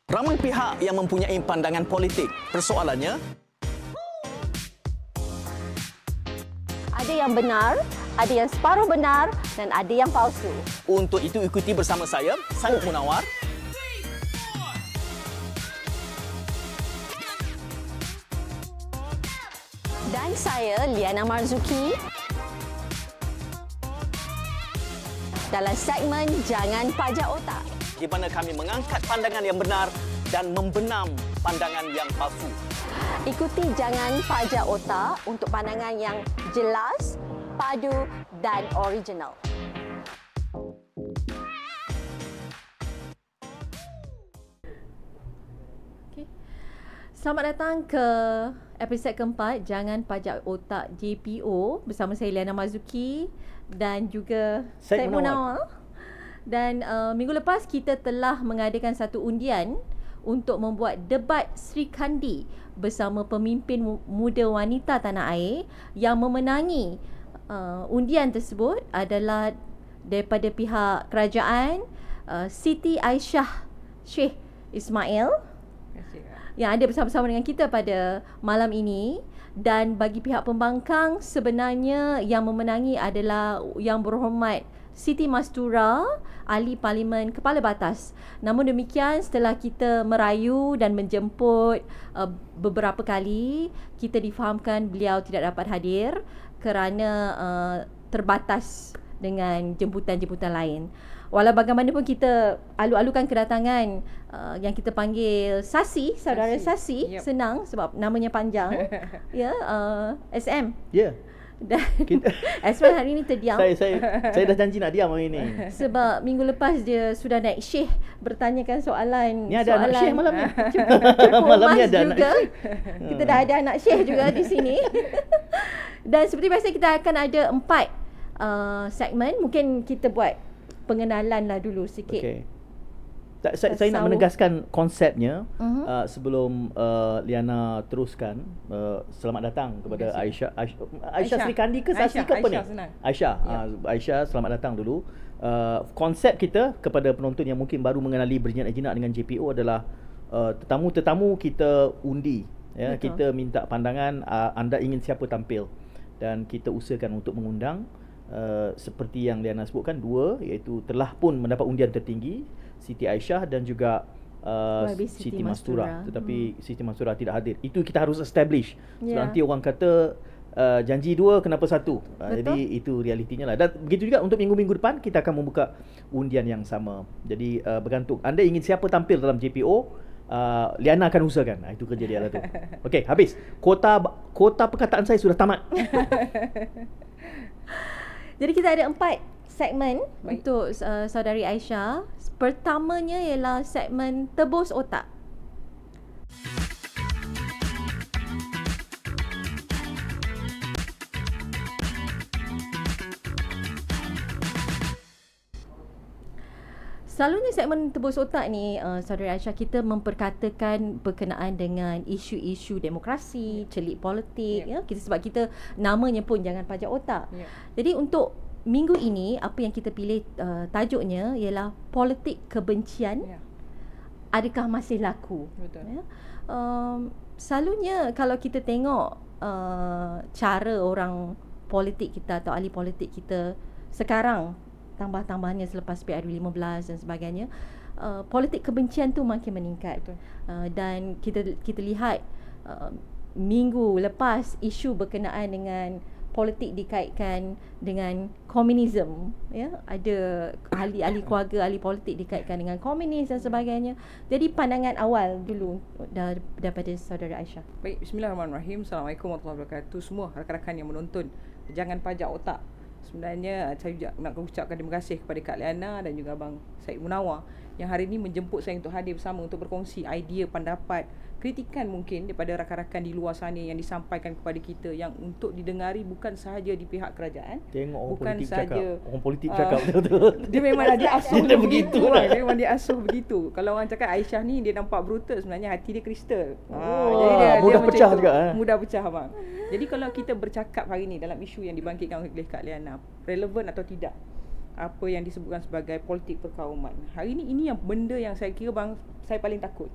Ramai pihak yang mempunyai pandangan politik. Persoalannya, ada yang benar, ada yang separuh benar dan ada yang palsu. untuk itu ikuti bersama saya, Syed Munawar. Dan saya, Liana Marzuki. Dalam segmen Jangan Pajak Otak. Di mana kami mengangkat pandangan yang benar dan membenam pandangan yang palsu. Ikuti Jangan Pajak Otak untuk pandangan yang jelas, padu dan original. Selamat datang ke episod keempat Jangan Pajak Otak JPO bersama saya Liana Marzuki dan juga Syed Munawar. Dan minggu lepas kita telah mengadakan satu undian untuk membuat debat Sri Kandi bersama pemimpin muda wanita tanah air. Yang memenangi undian tersebut adalah daripada pihak kerajaan Siti Aisyah Sheikh Ismail yang ada bersama-sama dengan kita pada malam ini. Dan bagi pihak pembangkang, sebenarnya yang memenangi adalah Yang Berhormat Siti Mastura, Ahli Parlimen Kepala Batas. Namun demikian, setelah kita merayu dan menjemput beberapa kali, kita difahamkan beliau tidak dapat hadir kerana terbatas dengan jemputan-jemputan lain. Walau bagaimanapun kita alu-alukan kedatangan yang kita panggil Sasi, saudara Sasi. Yep. Senang sebab namanya panjang. Ya, SM. Ya. Dan Kita- SM hari ini terdiam Saya dah janji nak diam hari ni. sebab minggu lepas dia sudah naik Syekh bertanyakan soalan. Ni ada anak Syekh malam ni. Cukup Malam ni emas ada anak juga. Syekh. Kita dah ada anak Syekh juga di sini. Dan seperti biasa kita akan ada 4 segmen. Mungkin kita buat pengenalan lah dulu sikit. Okey. Saya nak Tasawuf. menegaskan konsepnya Mhm. sebelum Liana teruskan. Selamat datang kepada Terima kasih. Aisyah Sri Kandi ke Sasi ke apa ni? Aisyah, senang. Aisyah. Ya. Aisyah, selamat datang dulu. Konsep kita kepada penonton yang mungkin baru mengenali berjinak jinak dengan JPO adalah tetamu-tetamu kita undi. Ya, Betul. kita minta pandangan anda ingin siapa tampil dan kita usahakan untuk mengundang seperti yang Liana sebutkan, 2 iaitu telah pun mendapat undian tertinggi, Siti Aisyah dan juga YB Siti Siti Mastura. Mastura. Tetapi Siti Mastura tidak hadir. Itu kita harus establish. Sebab Ya. nanti orang kata janji 2 kenapa 1. Betul. Jadi itu realitinya lah. Dan begitu juga untuk minggu-minggu depan kita akan membuka undian yang sama. Jadi bergantung anda ingin siapa tampil dalam JPO, Liana akan usahakan. Itu kerja dia lah tu. Okey, habis. Kota perkataan saya sudah tamat. Jadi kita ada 4 segmen Baik. untuk saudari Aisyah. Pertamanya ialah segmen Tebus Otak. Selalunya segmen Tebus Otak ni, saudara Aisyah, kita memperkatakan berkenaan dengan isu-isu demokrasi, celik politik. Ya, sebab kita namanya pun Jangan Pajak Otak. Ya. Jadi untuk minggu ini, apa yang kita pilih tajuknya ialah politik kebencian. Ya, Adakah masih laku? betul. Ya. Selalunya kalau kita tengok cara orang politik kita atau ahli politik kita sekarang, tambah-tambahnya selepas PRU15 dan sebagainya, politik kebencian tu makin meningkat. Betul. Dan kita lihat minggu lepas isu berkenaan dengan politik dikaitkan dengan komunisme, ya, ada ahli-ahli keluarga, ahli politik dikaitkan dengan komunis dan sebagainya. Jadi pandangan awal dulu daripada saudara Aisyah. Baik, bismillahirrahmanirrahim. Assalamualaikum warahmatullahi wabarakatuh. Semua rakan-rakan yang menonton Jangan Pajak Otak. Sebenarnya saya juga nak ucapkan terima kasih kepada Kak Liana dan juga Abang Syed Munawar yang hari ini menjemput saya untuk hadir bersama untuk berkongsi idea, pendapat, kritikan mungkin daripada rakan-rakan di luar sana yang disampaikan kepada kita, yang untuk didengari bukan sahaja di pihak kerajaan. Tengok orang Bukan politik sahaja, cakap. Orang politik cakap betul-betul. Dia memang dia asuh Dia dia begitu begitu lah. kan. Dia memang dia asuh begitu. Kalau orang cakap Aisyah ni dia nampak brutal, sebenarnya hati dia kristal. Mudah macam pecah itu. juga, Mudah pecah bang. Jadi kalau kita bercakap hari ni dalam isu yang dibangkitkan oleh Kak Liana, relevan atau tidak? apa yang disebutkan sebagai politik perkauman. Hari ini yang benda yang saya kira saya paling takut.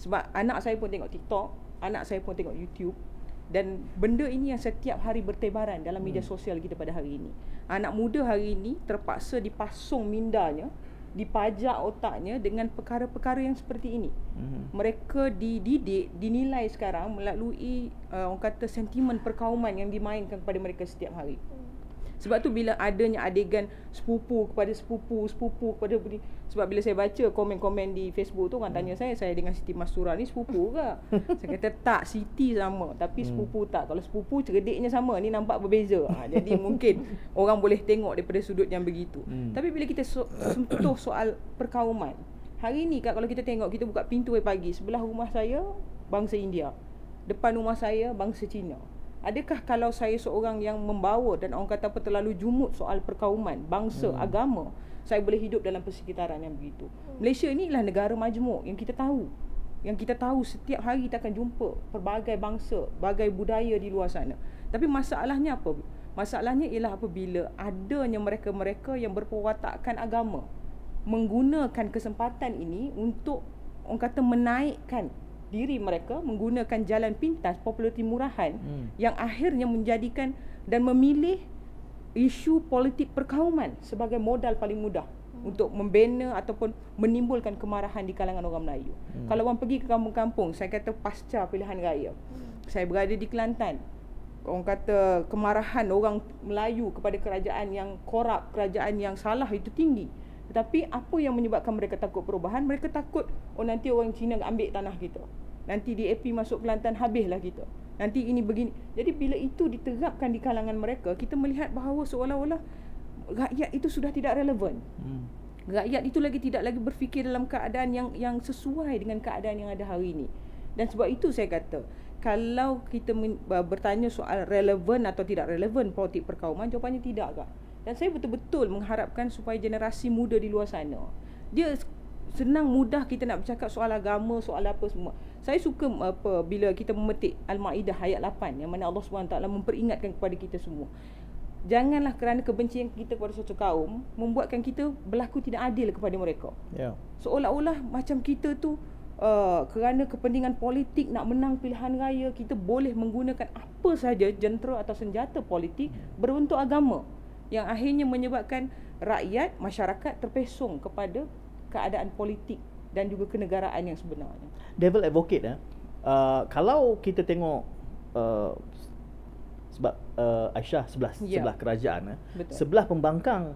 Sebab anak saya pun tengok TikTok, anak saya pun tengok YouTube, dan benda ini yang setiap hari bertebaran dalam media sosial kita pada hari ini. Anak muda hari ini terpaksa dipasung mindanya, dipajak otaknya dengan perkara-perkara yang seperti ini. Mereka dididik, dinilai sekarang melalui orang kata sentimen perkauman yang dimainkan kepada mereka setiap hari. Sebab tu bila adanya adegan sepupu kepada sepupu, sepupu kepada ni, sebab bila saya baca komen-komen di Facebook tu, orang tanya saya dengan Siti Mastura ni sepupu ke? Saya kata tak, Siti sama tapi sepupu tak. Kalau sepupu cerdiknya sama, ni nampak berbeza. Jadi mungkin orang boleh tengok daripada sudut yang begitu. Tapi bila kita sentuh soal perkauman, hari ni kalau kita tengok, kita buka pintu pagi, sebelah rumah saya bangsa India, depan rumah saya bangsa Cina. Adakah kalau saya seorang yang membawa dan orang kata apa terlalu jumut soal perkauman, bangsa, agama, saya boleh hidup dalam persekitaran yang begitu? Malaysia ni ialah negara majmuk yang kita tahu. Yang kita tahu setiap hari kita akan jumpa pelbagai bangsa, pelbagai budaya di luar sana. Tapi masalahnya apa? Masalahnya ialah apabila adanya mereka-mereka yang berperwatakan agama menggunakan kesempatan ini untuk orang kata menaikkan diri mereka, menggunakan jalan pintas, populariti murahan yang akhirnya menjadikan dan memilih isu politik perkauman sebagai modal paling mudah untuk membina ataupun menimbulkan kemarahan di kalangan orang Melayu. Kalau orang pergi ke kampung-kampung, saya kata pasca pilihan raya, saya berada di Kelantan, orang kata kemarahan orang Melayu kepada kerajaan yang korup, kerajaan yang salah itu tinggi. Tetapi apa yang menyebabkan mereka takut perubahan? Mereka takut, nanti orang Cina ambil tanah kita, nanti DAP masuk Kelantan, habislah kita, nanti ini begini. Jadi bila itu diterapkan di kalangan mereka, kita melihat bahawa seolah-olah rakyat itu sudah tidak relevan. Rakyat itu tidak lagi berfikir dalam keadaan yang sesuai dengan keadaan yang ada hari ini. Dan sebab itu saya kata, kalau kita bertanya soal relevan atau tidak relevan politik perkauman, jawapannya tidak, Kak. Dan saya betul-betul mengharapkan supaya generasi muda di luar sana, dia senang mudah kita nak bercakap soal agama, soal apa semua. Saya suka bila kita memetik Al-Ma'idah ayat 8 yang mana Allah SWT memperingatkan kepada kita semua. Janganlah kerana kebencian kita kepada suatu kaum membuatkan kita berlaku tidak adil kepada mereka. Seolah-olah macam kita tu kerana kepentingan politik nak menang pilihan raya, kita boleh menggunakan apa sahaja jentera atau senjata politik berbentuk agama, yang akhirnya menyebabkan rakyat, masyarakat terpesong kepada keadaan politik dan juga kenegaraan yang sebenarnya. Devil advocate kalau kita tengok sebab Aisyah sebelah kerajaan, sebelah pembangkang,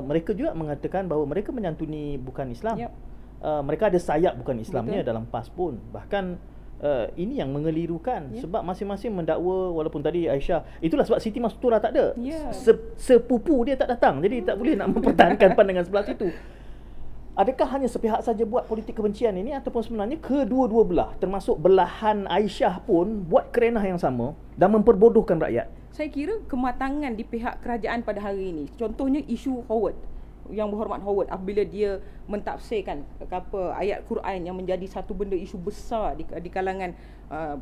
mereka juga mengatakan bahawa mereka menyantuni bukan Islam. Mereka ada sayap bukan Islamnya dalam PAS pun. Bahkan ini yang mengelirukan sebab masing-masing mendakwa, walaupun tadi Aisyah, itulah sebab Siti Mastura tak ada. Sepupu dia tak datang, jadi tak boleh nak mempertahankan pandangan sebelah situ. Adakah hanya sepihak saja buat politik kebencian ini, ataupun sebenarnya kedua-dua belah, termasuk belahan Aisyah pun buat kerenah yang sama dan memperbodohkan rakyat? Saya kira kematangan di pihak kerajaan pada hari ini, contohnya isu Howard, Yang Berhormat Howard, apabila dia mentafsirkan ayat Quran yang menjadi satu benda isu besar di kalangan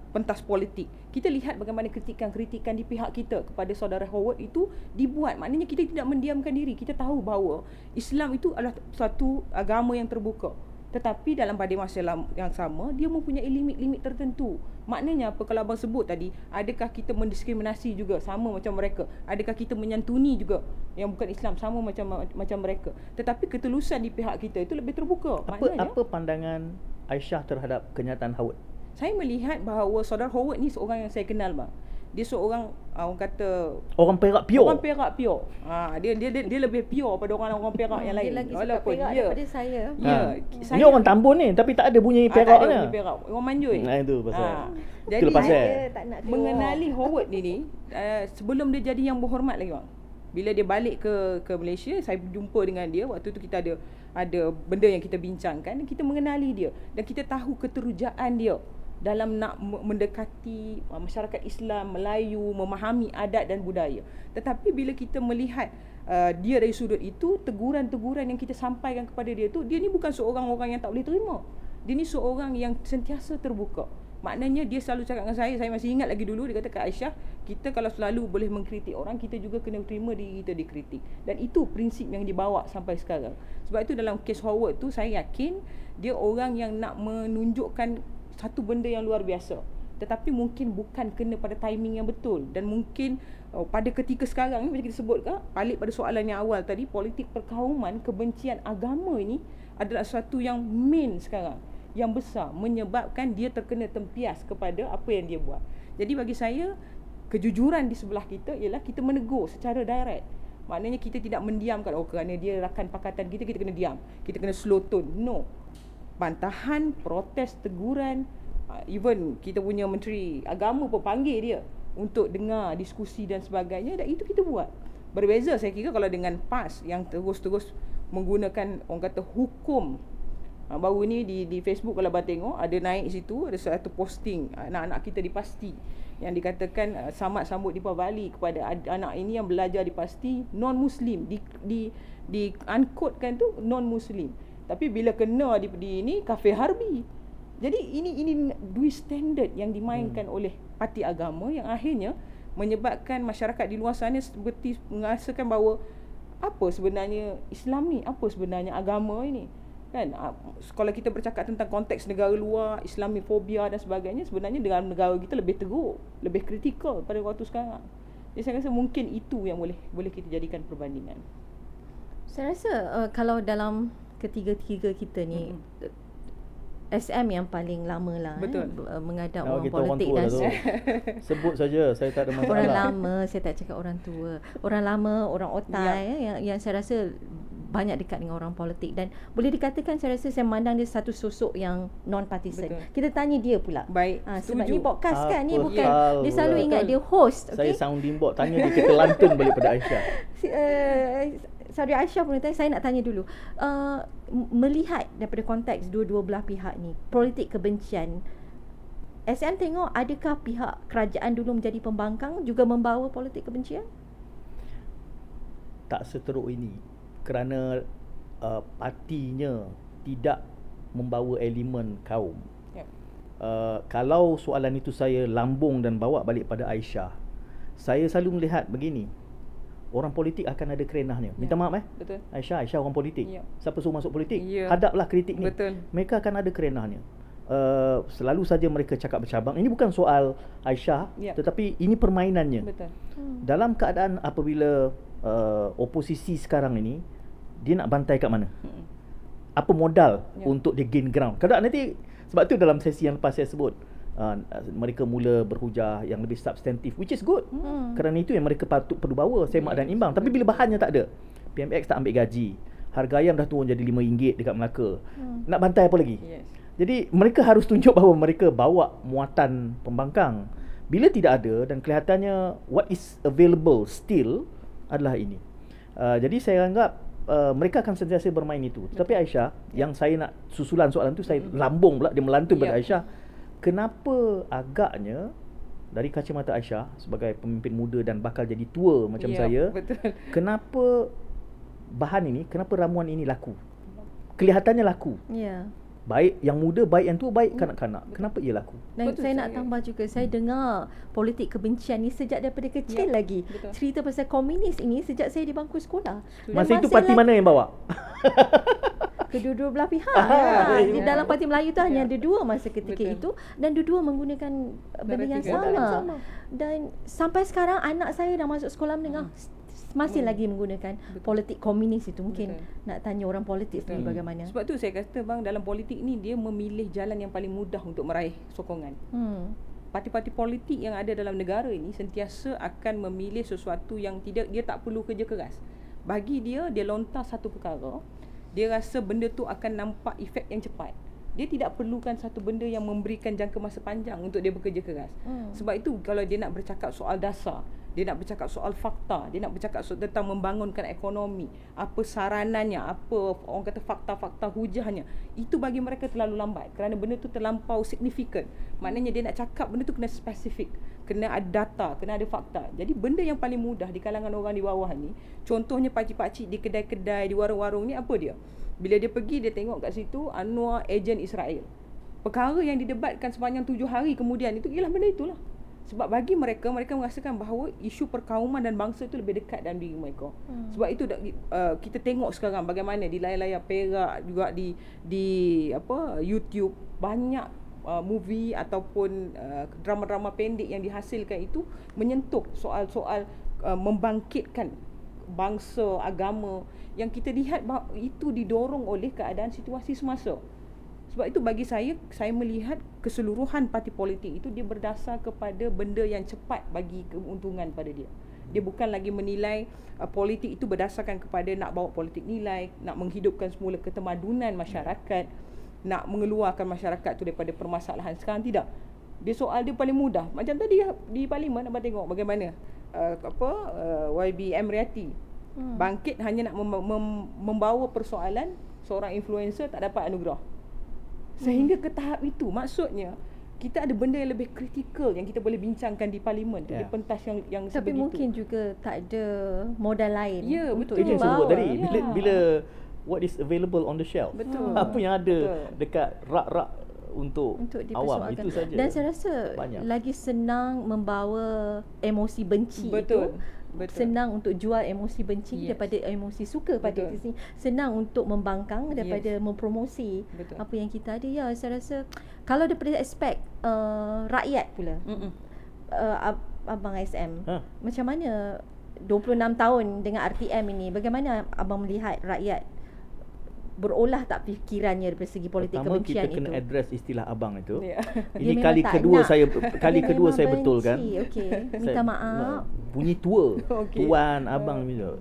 pentas politik, kita lihat bagaimana kritikan-kritikan di pihak kita kepada saudara Howard itu dibuat. Maknanya kita tidak mendiamkan diri. Kita tahu bahawa Islam itu adalah satu agama yang terbuka, tetapi dalam pada masa yang sama dia mempunyai limit-limit tertentu. Maknanya apa, kalau abang sebut tadi, adakah kita mendiskriminasi juga sama macam mereka? Adakah kita menyantuni juga yang bukan Islam sama macam mereka? Tetapi ketulusan di pihak kita itu lebih terbuka. Apa pandangan Aisyah terhadap kenyataan Howard? Saya melihat bahawa saudara Howard ni seorang yang saya kenal, bang. Dia seorang orang kata orang Perak pure. Orang Perak pure. Dia lebih pure pada orang Perak yang lain. Dia lagi suka Perak daripada saya. Ini orang Tambun ni tapi tak ada bunyi Perak ni. Orang Manjui. Itu pasal. Jadi saya tak nak mengenali Howard ni sebelum dia jadi Yang Berhormat lagi, bang. Bila dia balik ke Malaysia, saya jumpa dengan dia. Waktu tu kita ada benda yang kita bincangkan, kita mengenali dia dan kita tahu keterujaan dia dalam nak mendekati masyarakat Islam, Melayu, memahami adat dan budaya. Tetapi bila kita melihat dia dari sudut itu, teguran-teguran yang kita sampaikan kepada dia tu, dia ni bukan seorang orang yang tak boleh terima. Dia ni seorang yang sentiasa terbuka. Maknanya dia selalu cakap dengan saya masih ingat lagi dulu, dia kata, Kak Aisyah, kita kalau selalu boleh mengkritik orang, kita juga kena terima diri kita dikritik. Dan itu prinsip yang dibawa sampai sekarang. Sebab itu dalam case Howard tu, saya yakin dia orang yang nak menunjukkan satu benda yang luar biasa. Tetapi mungkin bukan kena pada timing yang betul. Dan mungkin pada ketika sekarang ni, macam kita sebut, balik pada soalan yang awal tadi, politik perkauman, kebencian agama ini adalah sesuatu yang main sekarang, yang besar, menyebabkan dia terkena tempias kepada apa yang dia buat. Jadi bagi saya, kejujuran di sebelah kita ialah kita menegur secara direct. Maknanya kita tidak mendiamkan, kerana dia rakan pakatan kita kena diam, kita kena slow tone. No. Bantahan, protes, teguran, even kita punya Menteri Agama pun panggil dia untuk dengar diskusi dan sebagainya, dan itu kita buat. Berbeza saya kira kalau dengan PAS yang terus-terus menggunakan orang kata hukum. Baru ni di Facebook kalau abang tengok, ada naik situ, ada satu posting anak-anak kita di Pasti yang dikatakan selamat sambut Deepavali kepada anak ini yang belajar di Pasti non-Muslim, di unquote-kan tu non-Muslim. Tapi bila kena di ini kafir harbi. Jadi ini dua standard yang dimainkan oleh parti agama yang akhirnya menyebabkan masyarakat di luar sana seperti merasakan bahawa apa sebenarnya Islam ni, apa sebenarnya agama ini. Kan, kalau kita bercakap tentang konteks negara luar, Islamofobia dan sebagainya, sebenarnya dalam negara kita lebih teruk, lebih kritikal pada waktu sekarang. Jadi saya rasa mungkin itu yang boleh kita jadikan perbandingan. Saya rasa kalau dalam ketiga-tiga kita ni, SM yang paling lama lah. Betul. Mengadap Oh, orang kita orang politik tua dan lah tu. Sebut saja, saya tak ada masalah. orang lama, saya tak cakap orang tua. Orang lama, orang otai yang saya rasa banyak dekat dengan orang politik, dan boleh dikatakan saya rasa saya memandang dia satu sosok yang non-partisan. Betul. Kita tanya dia pula. Baik, sebab setuju. ni podcast kan, ni Apa bukan hal dia selalu pula? ingat dia host, Saya okey. sounding board, tanya dia kita lantun balik pada Aisyah. Saudari Aisyah pun tanya, saya nak tanya dulu. Melihat daripada konteks dua-dua belah pihak ni, politik kebencian, SM tengok adakah pihak kerajaan dulu menjadi pembangkang juga membawa politik kebencian? Tak seteruk ini, kerana partinya tidak membawa elemen kaum. Kalau soalan itu saya lambung dan bawa balik pada Aisyah, saya selalu melihat begini, orang politik akan ada kerenahnya. Minta maaf Betul. Aisyah orang politik. Siapa suruh masuk politik? Hadaplah kritik ni. Betul. Mereka akan ada kerenahnya. Selalu saja mereka cakap bercabang. Ini bukan soal Aisyah, tetapi ini permainannya. Betul. Dalam keadaan apabila oposisi sekarang ini, dia nak bantai kat mana? Apa modal untuk dia gain ground? Kadang nanti, sebab tu dalam sesi yang lepas saya sebut, mereka mula berhujah yang lebih substantif, which is good. Kerana itu yang mereka perlu bawa, semak dan imbang. Tapi bila bahannya tak ada, PMX tak ambil gaji, harga ayam dah turun jadi RM5 dekat Melaka, nak bantai apa lagi? Jadi mereka harus tunjuk bahawa mereka bawa muatan pembangkang. Bila tidak ada dan kelihatannya what is available still adalah ini, jadi saya anggap mereka akan sentiasa bermain itu. Tetapi Aisyah, yang saya nak susulan soalan tu, saya lambung pula, dia melantun pada Aisyah. Kenapa agaknya dari kacamata Aisyah sebagai pemimpin muda dan bakal jadi tua macam saya, betul. Kenapa bahan ini, kenapa ramuan ini laku? Kelihatannya laku. Baik yang muda, baik yang tua, baik kanak-kanak. Kenapa ia laku? Dan saya nak tambah juga, saya dengar politik kebencian ni sejak daripada kecil lagi. Betul. Cerita pasal komunis ini sejak saya di bangku sekolah. Masa itu parti mana yang bawa? Kedua-dua belah pihak. Di dalam parti Melayu tu hanya ada dua masa ketika itu, dan dua-dua menggunakan benda yang sama. Dan sampai sekarang anak saya dah masuk sekolah menengah masih lagi menggunakan politik komunis itu. Mungkin nak tanya orang politik sendiri bagaimana. Sebab tu saya kata bang, dalam politik ni dia memilih jalan yang paling mudah untuk meraih sokongan. Parti-parti politik yang ada dalam negara ini sentiasa akan memilih sesuatu yang dia tak perlu kerja keras. Bagi dia lontar satu perkara, dia rasa benda tu akan nampak efek yang cepat. Dia tidak perlukan satu benda yang memberikan jangka masa panjang untuk dia bekerja keras. Sebab itu kalau dia nak bercakap soal dasar, dia nak bercakap soal fakta, dia nak bercakap tentang membangunkan ekonomi, apa saranannya, apa orang kata fakta-fakta hujahnya, itu bagi mereka terlalu lambat kerana benda tu terlampau signifikan. Maknanya dia nak cakap benda tu kena spesifik, kena ada data, kena ada fakta. Jadi benda yang paling mudah di kalangan orang di bawah ni, contohnya pakcik-pakcik di kedai-kedai, di warung-warung ni, apa dia? Bila dia pergi, dia tengok kat situ Anwar ejen Israel. perkara yang didebatkan sepanjang 7 hari kemudian itu ialah benda itulah. Sebab bagi mereka merasakan bahawa isu perkauman dan bangsa itu lebih dekat dalam diri mereka. Sebab itu kita tengok sekarang bagaimana di layar-layar Perak, juga di YouTube, banyak movie ataupun drama-drama pendek yang dihasilkan itu menyentuh soal-soal membangkitkan bangsa, agama, yang kita lihat bahawa itu didorong oleh keadaan situasi semasa. Sebab itu bagi saya melihat keseluruhan parti politik itu dia berdasar kepada benda yang cepat bagi keuntungan pada dia. Dia bukan lagi menilai politik itu berdasarkan kepada nak bawa politik nilai, nak menghidupkan semula ketemadunan masyarakat, nak mengeluarkan masyarakat tu daripada permasalahan sekarang. Tidak. Dia soal dia paling mudah. Macam tadi di parlimen abang tengok bagaimana YB Emriati bangkit hanya nak membawa persoalan seorang influencer tak dapat anugerah. Sehingga ke tahap itu, maksudnya kita ada benda yang lebih kritikal yang kita boleh bincangkan di parlimen, di pentas yang tapi sebegitu. mungkin juga tak ada modal lain untuk itu yang saya sebut dibawa. tadi. Bila what is available on the shelf, apa yang ada dekat rak-rak untuk awam, dipersoalkan. itu saja. Dan saya rasa lagi senang membawa emosi benci itu. Senang untuk jual emosi benci daripada emosi suka pada sini. Senang untuk membangkang daripada mempromosi apa yang kita ada. Ya, saya rasa kalau daripada aspek rakyat pula, Abang SM, macam mana 26 tahun dengan RTM ini, bagaimana abang melihat rakyat berolah tak fikirannya dari segi politik pertama, kebencian itu? kita kena address istilah abang itu. Dia Ini kali memang tak kedua nak. kali kedua saya Memang betulkan. benci. Okey, minta maaf. Bunyi tua. Tuan, abang gitu.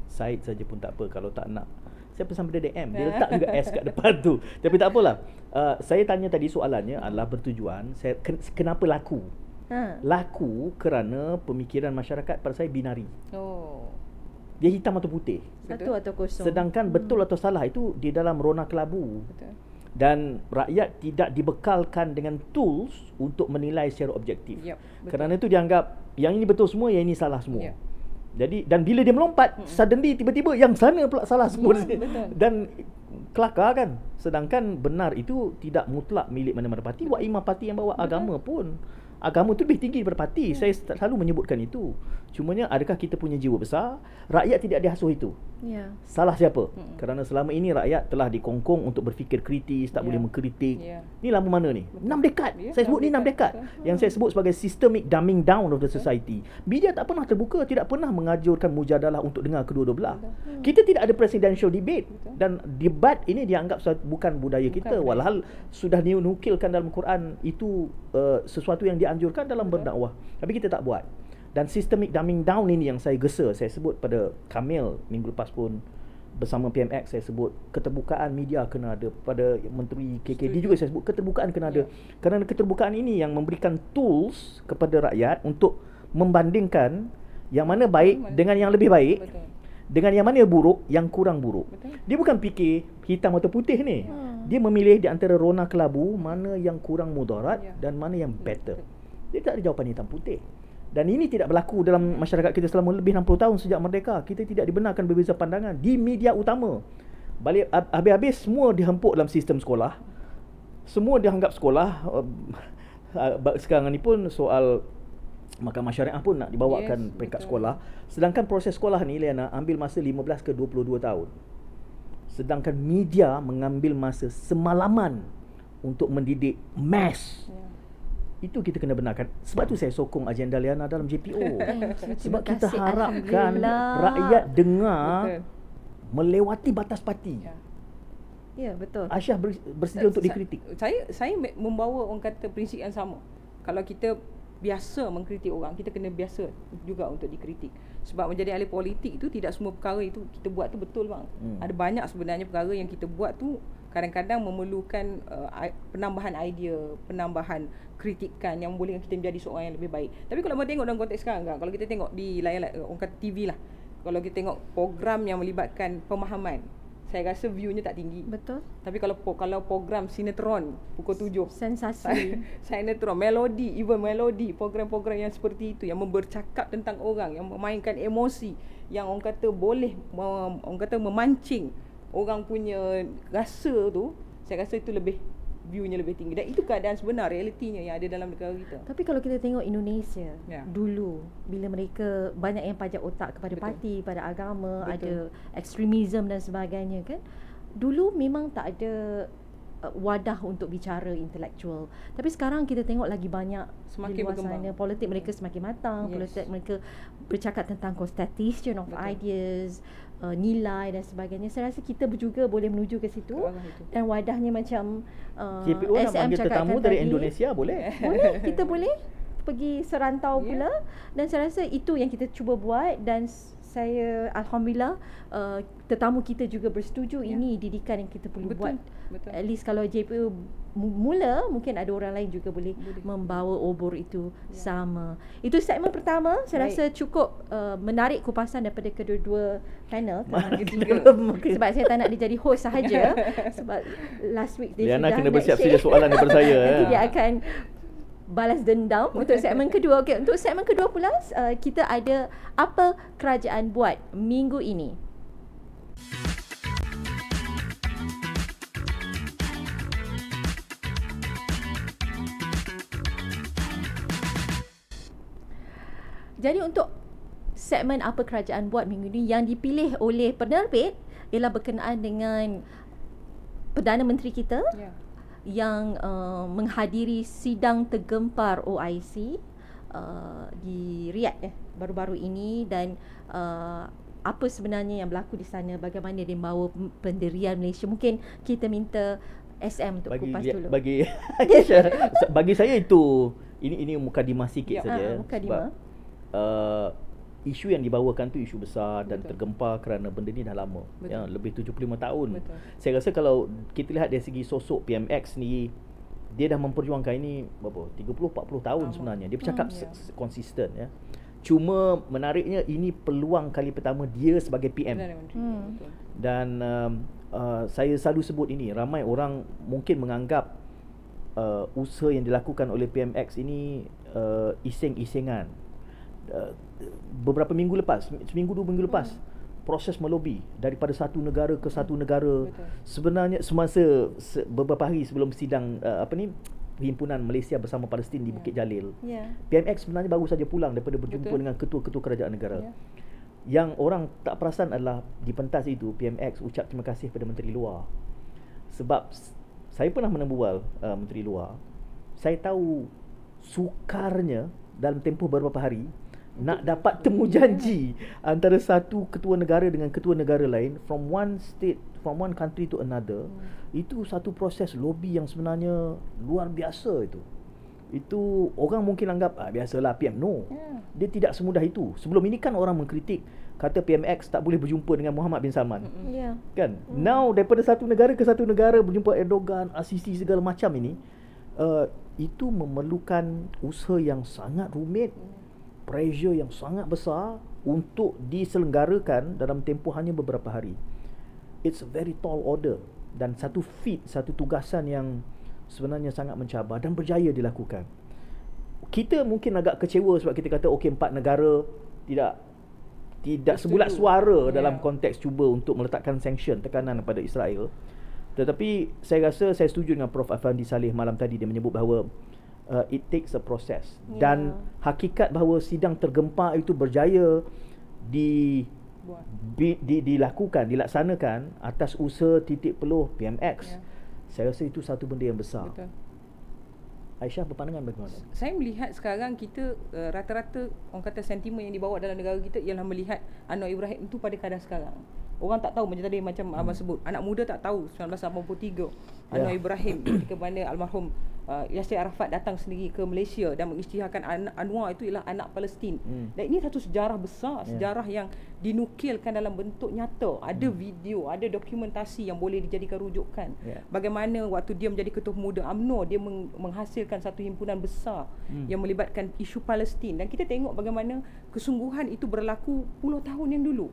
Said saja pun tak apa kalau tak nak. Saya pesan pada DM, dia letak juga S kat depan tu. Tapi tak apalah. Saya tanya tadi soalannya adalah bertujuan kenapa laku? Laku kerana pemikiran masyarakat pada saya binari. Dia hitam atau putih. Satu atau kosong. Sedangkan betul atau salah itu di dalam rona kelabu. Dan rakyat tidak dibekalkan dengan tools untuk menilai secara objektif. Kerana itu dianggap yang ini betul semua, yang ini salah semua. Jadi, dan bila dia melompat, suddenly tiba-tiba yang sana pula salah semua. Dan kelakar kan. Sedangkan benar itu tidak mutlak milik mana-mana parti. Wak imam parti yang bawa agama pun, agama itu lebih tinggi daripada parti. Saya selalu menyebutkan itu. Cumanya adakah kita punya jiwa besar? Rakyat tidak diasuh itu. Salah siapa? Kerana selama ini rakyat telah dikongkong untuk berfikir kritis, tak boleh mengkritik. Ni lama mana ni? 6 dekad. Saya sebut ni 6 dekad. Yang saya sebut sebagai systemic dumbing down of the society. Media tak pernah terbuka, tidak pernah mengajarkan mujadalah untuk dengar kedua-dua belah. Kita tidak ada presidential debate. Dan debat ini dianggap bukan budaya kita. Walhal sudah dinukilkan dalam Quran, itu sesuatu yang dianjurkan dalam berdakwah. Tapi kita tak buat. Dan systemic dumbing down ini yang saya gesa. Saya sebut pada Kamil minggu lepas pun bersama PMX, saya sebut keterbukaan media kena ada. Pada Menteri KKD juga saya sebut keterbukaan kena ada. Kerana keterbukaan ini yang memberikan tools kepada rakyat untuk membandingkan yang mana baik dengan yang lebih baik, dengan yang mana buruk, yang kurang buruk. Dia bukan fikir hitam atau putih ni. Dia memilih di antara rona kelabu mana yang kurang mudarat dan mana yang better. Dia tak ada jawapan hitam putih. Dan ini tidak berlaku dalam masyarakat kita selama lebih 60 tahun sejak merdeka. Kita tidak dibenarkan berbeza pandangan di media utama. Balik habis-habis semua dihempuk dalam sistem sekolah. Semua dianggap sekolah. Sekarang ni pun soal mahkamah syariah pun nak dibawakan peringkat sekolah. Sedangkan proses sekolah ni, Liana, ambil masa 15 ke 22 tahun. Sedangkan media mengambil masa semalaman untuk mendidik mass. Itu kita kena benarkan. Sebab tu saya sokong agenda Liana dalam JPO. Sebab kita harapkan rakyat dengar melewati batas parti. Ya, betul. Aisyah bersedia untuk dikritik. Saya membawa orang kata prinsip yang sama. Kalau kita biasa mengkritik orang, kita kena biasa juga untuk dikritik. Sebab menjadi ahli politik itu tidak semua perkara itu kita buat tu betul bang. Ada banyak sebenarnya perkara yang kita buat tu kadang-kadang memerlukan penambahan idea, penambahan kritikan yang membolehkan kita menjadi seorang yang lebih baik. Tapi kalau mau tengok dalam konteks sekarang kan, kalau kita tengok di layar orang kata TV lah, kalau kita tengok program yang melibatkan pemahaman, saya rasa view-nya tak tinggi. Betul. Tapi kalau program sinetron pukul 7, sensasi, sinetron, melodi, even melodi, program-program yang seperti itu yang bercakap tentang orang, yang memainkan emosi, yang orang kata boleh orang kata memancing orang punya rasa tu, saya rasa itu lebih viewnya lebih tinggi. Dan itu keadaan sebenar, realitinya yang ada dalam negara kita. Tapi kalau kita tengok Indonesia Ya. dulu, bila mereka banyak yang pajak otak kepada Betul. parti, pada agama, Betul. ada ekstremisme dan sebagainya kan. Dulu memang tak ada wadah untuk bicara intelektual. Tapi sekarang kita tengok lagi banyak Semakin di luar berkembang. sana, politik mereka semakin matang, Yes. politik mereka bercakap tentang constitution of Betul. ideas, nilai dan sebagainya. Saya rasa kita juga boleh menuju ke situ. Ke arah itu. Dan wadahnya macam JPO nak panggil tetamu dari Indonesia boleh? Boleh, kita boleh pergi serantau Ya. pula. Dan saya rasa itu yang kita cuba buat. Dan saya Alhamdulillah tetamu kita juga bersetuju ini didikan yang kita perlu buat. Betul. At least kalau JPO mula, mungkin ada orang lain juga boleh membawa obor itu sama. Itu segmen pertama. Saya Baik. rasa cukup menarik kupasan daripada kedua-dua panel. Mungkin. Sebab saya tak nak dia jadi host sahaja. Sebab last week dia Liana sudah kena nak bersiap share. sedia soalan daripada saya. Nanti dia akan balas dendam untuk segmen kedua. Okey, untuk segmen kedua pula kita ada apa kerajaan buat minggu ini. Jadi untuk segmen apa kerajaan buat minggu ini yang dipilih oleh penerbit ialah berkenaan dengan Perdana Menteri kita Ya. yang menghadiri sidang tergempar OIC di Riyadh baru-baru ini dan apa sebenarnya yang berlaku di sana, bagaimana dia membawa pendirian Malaysia. Mungkin kita minta SM untuk kupas dulu. Bagi saya itu ini mukadimah sikit Ya. saja. Mukadimah. Sebab isu yang dibawakan tu isu besar dan Betul. tergempar kerana benda ni dah lama. Betul. Ya, lebih 75 tahun. Betul. Saya rasa kalau kita lihat dari segi sosok PMX ni, dia dah memperjuangkan ini berapa? 30-40 tahun Lama. sebenarnya. Dia bercakap Ya. konsisten ya. Cuma menariknya ini peluang kali pertama dia sebagai PM. Perdana Menteri. Betul. Dan saya selalu sebut ini, ramai orang mungkin menganggap usaha yang dilakukan oleh PMX ini iseng-isengan. Beberapa minggu lepas, seminggu 2 minggu lepas, proses melobi daripada satu negara ke satu negara. Betul. Sebenarnya semasa beberapa hari sebelum sidang Himpunan Malaysia bersama Palestin di Bukit Jalil, Ya. PMX sebenarnya baru saja pulang daripada berjumpa Betul. dengan ketua-ketua kerajaan negara. Ya. Yang orang tak perasan adalah di pentas itu PMX ucap terima kasih kepada Menteri Luar. Sebab saya pernah menembual Menteri Luar. Saya tahu sukarnya dalam tempoh beberapa hari nak dapat temu janji antara satu ketua negara dengan ketua negara lain from one state, from one country to another. Itu satu proses lobby yang sebenarnya luar biasa itu. Itu orang mungkin anggap biasalah PM. No. Dia tidak semudah itu. Sebelum ini kan orang mengkritik, kata PMX tak boleh berjumpa dengan Muhammad bin Salman. Ya. Kan? Now daripada satu negara ke satu negara berjumpa Erdogan, Assisi segala macam ini, itu memerlukan usaha yang sangat rumit, pressure yang sangat besar untuk diselenggarakan dalam tempoh hanya beberapa hari. It's a very tall order dan satu feat, satu tugasan yang sebenarnya sangat mencabar dan berjaya dilakukan. Kita mungkin agak kecewa sebab kita kata okey 4 negara tidak sebulat suara dalam konteks cuba untuk meletakkan sanction tekanan kepada Israel. Tetapi saya rasa saya setuju dengan Prof Afandi Saleh malam tadi, dia menyebut bahawa it takes a process. Dan hakikat bahawa sidang tergempar itu berjaya dilaksanakan atas usaha titik peluh PMX. Saya rasa itu satu benda yang besar. Betul. Aisyah berpandangan bagaimana? Saya melihat sekarang kita rata-rata orang kata sentimen yang dibawa dalam negara kita ialah melihat Anwar Ibrahim itu pada kadar sekarang. Orang tak tahu macam tadi macam Abang sebut, anak muda tak tahu 1983 Anwar Ibrahim ketika mana almarhum Yasir Arafat datang sendiri ke Malaysia dan mengisytiharkan Anwar itu ialah anak Palestin. Dan ini satu sejarah besar, sejarah yang dinukilkan dalam bentuk nyata. Ada video, ada dokumentasi yang boleh dijadikan rujukan. Bagaimana waktu dia menjadi ketua pemuda UMNO, dia menghasilkan satu himpunan besar yang melibatkan isu Palestin. Dan kita tengok bagaimana kesungguhan itu berlaku puluh tahun yang dulu.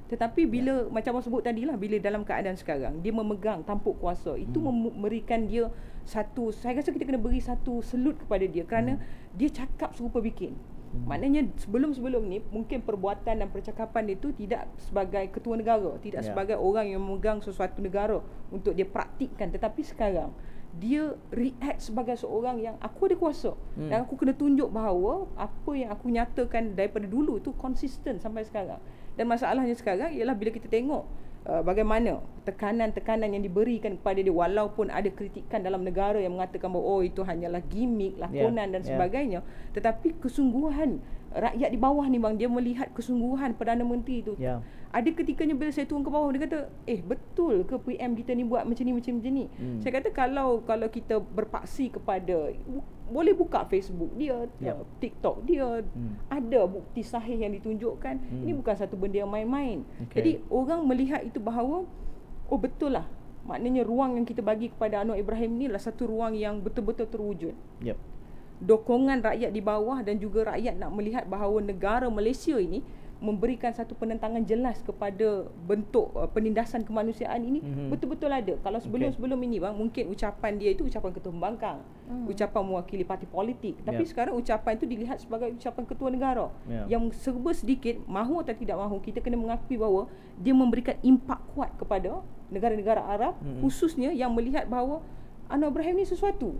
Tetapi bila macam abang sebut tadi lah, bila dalam keadaan sekarang dia memegang tampuk kuasa, itu memberikan dia satu, saya rasa kita kena beri satu salute kepada dia kerana dia cakap serupa bikin. Maknanya sebelum-sebelum ni mungkin perbuatan dan percakapan itu tidak sebagai ketua negara, tidak sebagai orang yang memegang sesuatu negara untuk dia praktikkan, tetapi sekarang dia react sebagai seorang yang aku ada kuasa dan aku kena tunjuk bahawa apa yang aku nyatakan daripada dulu tu konsisten sampai sekarang. Dan masalahnya sekarang ialah bila kita tengok bagaimana tekanan-tekanan yang diberikan kepada dia, walaupun ada kritikan dalam negara yang mengatakan bahawa itu hanyalah gimmick, lakonan dan sebagainya, tetapi kesungguhan rakyat di bawah ni bang, dia melihat kesungguhan Perdana Menteri tu. Ada ketikanya bila saya turun ke bawah, dia kata betul ke PM kita ni buat macam ni. Saya kata kalau kita berpaksi kepada, boleh buka Facebook dia, TikTok dia, ada bukti sahih yang ditunjukkan. Ini bukan satu benda yang main-main. Jadi orang melihat itu bahawa betul lah, maknanya ruang yang kita bagi kepada Anwar Ibrahim ni adalah satu ruang yang betul-betul terwujud. Dokongan rakyat di bawah dan juga rakyat nak melihat bahawa negara Malaysia ini memberikan satu penentangan jelas kepada bentuk penindasan kemanusiaan ini betul-betul ada. Kalau sebelum ini bang, mungkin ucapan dia itu ucapan ketua pembangkang, ucapan mewakili parti politik, tapi sekarang ucapan itu dilihat sebagai ucapan ketua negara yang serba sedikit, mahu atau tidak mahu, kita kena mengakui bahawa dia memberikan impak kuat kepada negara-negara Arab, khususnya yang melihat bahawa Anwar Ibrahim ni sesuatu.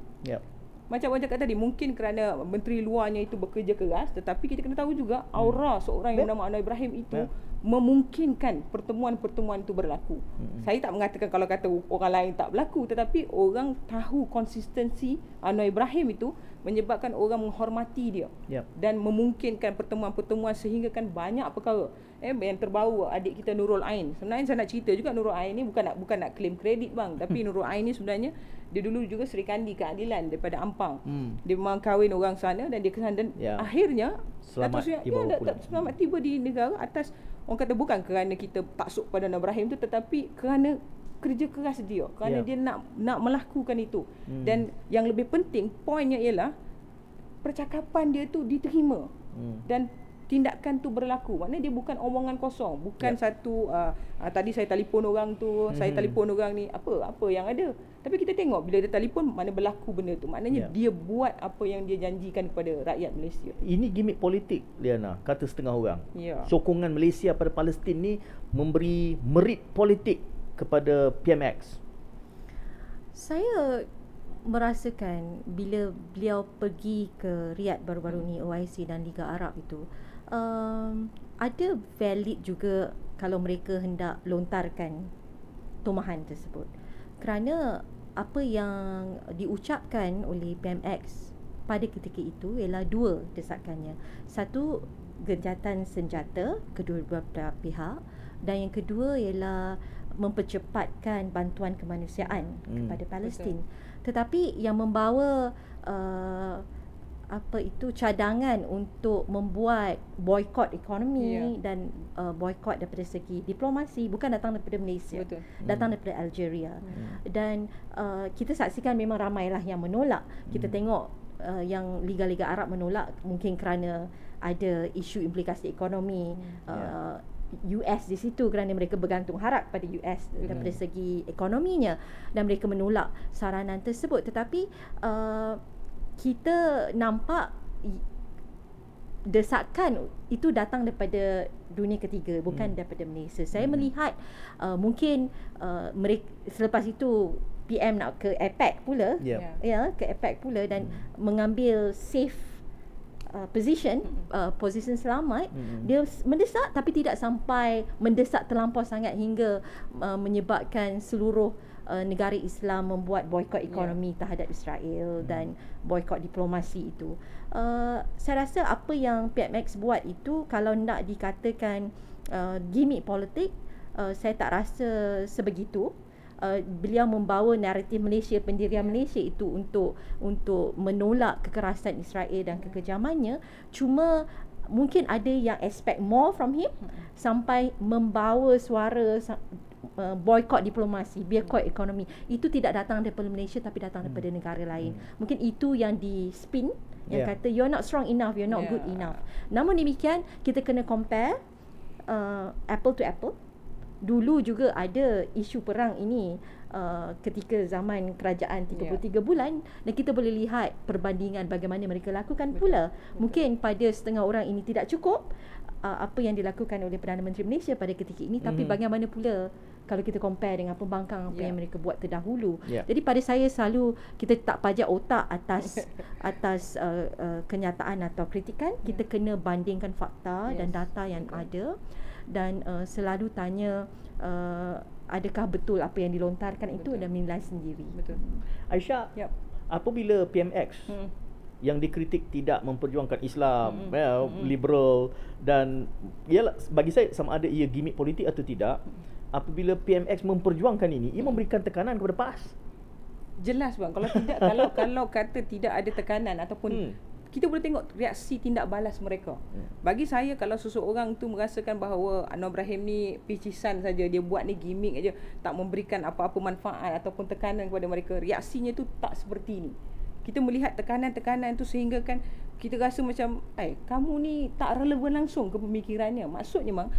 Macam orang cakap tadi, mungkin kerana menteri luarnya itu bekerja keras, tetapi kita kena tahu juga aura seorang yang bernama Anwar Ibrahim itu memungkinkan pertemuan-pertemuan itu berlaku. Saya tak mengatakan kalau kata orang lain tak berlaku, tetapi orang tahu konsistensi Anwar Ibrahim itu menyebabkan orang menghormati dia dan memungkinkan pertemuan-pertemuan sehingga kan banyak perkara. Yang terbaru adik kita Nurul Ain. Sebenarnya saya nak cerita juga Nurul Ain ni bukan nak claim kredit bang, tapi Nurul Ain ni sebenarnya dia dulu juga Seri Kandi Keadilan daripada Ampang. Dia memang kahwin orang sana dan dia kesana dan akhirnya selamat tiba di negara atas, orang kata bukan kerana kita taksub pada Anwar Ibrahim tu, tetapi kerana kerja keras dia, kerana dia nak melakukan itu. Dan yang lebih penting, poinnya ialah percakapan dia tu diterima dan tindakan tu berlaku. Maknanya dia bukan omongan kosong, bukan satu tadi saya telefon orang tu, saya telefon orang ni, apa yang ada. Tapi kita tengok bila dia telefon, mana berlaku benda tu. Maknanya dia buat apa yang dia janjikan kepada rakyat Malaysia. Ini gimmick politik, Liana, kata setengah orang. Sokongan Malaysia pada Palestin ni memberi merit politik kepada PMX. Saya merasakan bila beliau pergi ke Riyadh baru-baru ni, OIC dan Liga Arab itu, ada valid juga kalau mereka hendak lontarkan tomahan tersebut, kerana apa yang diucapkan oleh PMX pada ketika itu ialah dua desakannya. Satu, gencatan senjata kedua-dua pihak, dan yang kedua ialah mempercepatkan bantuan kemanusiaan kepada Palestin. Tetapi yang membawa cadangan untuk membuat boikot ekonomi dan boikot daripada segi diplomasi bukan datang daripada Malaysia, datang daripada Algeria. Dan kita saksikan memang ramailah yang menolak. Kita tengok yang liga-liga Arab menolak mungkin kerana ada isu implikasi ekonomi. US di situ kerana mereka bergantung harap pada US daripada segi ekonominya, dan mereka menolak saranan tersebut. Tetapi kita nampak desakan itu datang daripada dunia ketiga, bukan daripada Malaysia. Saya melihat mungkin mereka selepas itu PM nak ke APEC pula, ke APEC pula dan mengambil safe position selamat. Dia mendesak tapi tidak sampai mendesak terlampau sangat hingga menyebabkan seluruh negara Islam membuat boikot ekonomi terhadap Israel dan boikot diplomasi itu. Saya rasa apa yang PMX buat itu, kalau nak dikatakan gimmick politik, saya tak rasa sebegitu. Beliau membawa naratif Malaysia, pendirian Malaysia itu untuk menolak kekerasan Israel dan kekejamannya. Cuma mungkin ada yang expect more from him, sampai membawa suara boikot diplomasi, boikot ekonomi. Itu tidak datang daripada Malaysia tapi datang daripada negara lain. Mungkin itu yang di spin, yang kata you're not strong enough, you're not good enough. Namun demikian, kita kena compare apple to apple. Dulu juga ada isu perang ini ketika zaman kerajaan 33 bulan, dan kita boleh lihat perbandingan bagaimana mereka lakukan pula. Mungkin pada setengah orang ini tidak cukup apa yang dilakukan oleh Perdana Menteri Malaysia pada ketika ini, tapi bagaimana pula kalau kita compare dengan pembangkang apa yang mereka buat terdahulu. Yeah. Jadi pada saya selalu kita tak pajak otak atas kenyataan atau kritikan. Kita kena bandingkan fakta dan data yang ada, dan selalu tanya adakah betul apa yang dilontarkan itu, dan menilai sendiri. Betul. Aisyah, apabila PMX yang dikritik tidak memperjuangkan Islam, liberal, dan ialah bagi saya sama ada ia gimmick politik atau tidak, apabila PMX memperjuangkan ini, ia memberikan tekanan kepada PAS. Jelas bang, kalau tidak kalau kata tidak ada tekanan ataupun kita boleh tengok reaksi tindak balas mereka. Bagi saya, kalau seseorang tu merasakan bahawa Anwar Ibrahim ni picisan saja, dia buat ni gimmick aja, tak memberikan apa-apa manfaat ataupun tekanan kepada mereka, reaksinya tu tak seperti ni. Kita melihat tekanan-tekanan tu sehingga kan kita rasa macam kamu ni tak relevan langsung ke pemikirannya. Maksudnya bang,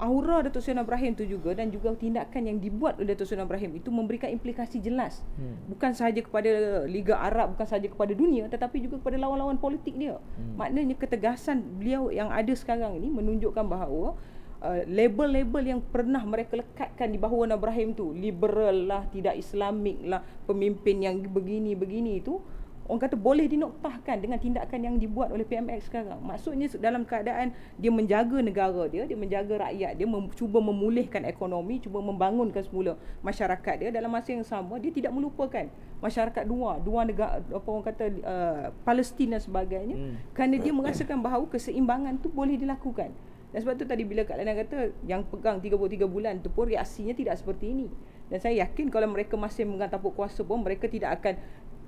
aura Datuk Seri Anwar Ibrahim tu juga, dan juga tindakan yang dibuat oleh Datuk Seri Anwar Ibrahim itu memberikan implikasi jelas. Bukan sahaja kepada Liga Arab, bukan sahaja kepada dunia, tetapi juga kepada lawan-lawan politik dia. Maknanya ketegasan beliau yang ada sekarang ini menunjukkan bahawa label-label yang pernah mereka lekatkan di bahawa Anwar Ibrahim tu liberal lah, tidak Islamik lah, pemimpin yang begini-begini itu, orang kata boleh dinoktahkan dengan tindakan yang dibuat oleh PMX sekarang. Maksudnya dalam keadaan dia menjaga negara dia menjaga rakyat dia, cuba memulihkan ekonomi, cuba membangunkan semula masyarakat dia. Dalam masa yang sama, dia tidak melupakan masyarakat dua negara, apa orang kata Palestin dan sebagainya, kerana dia merasakan bahawa keseimbangan tu boleh dilakukan. Dan sebab tu tadi bila Kak Lana kata yang pegang 33 bulan tu pun reaksinya tidak seperti ini. Dan saya yakin kalau mereka masih memegang tampuk kuasa pun, mereka tidak akan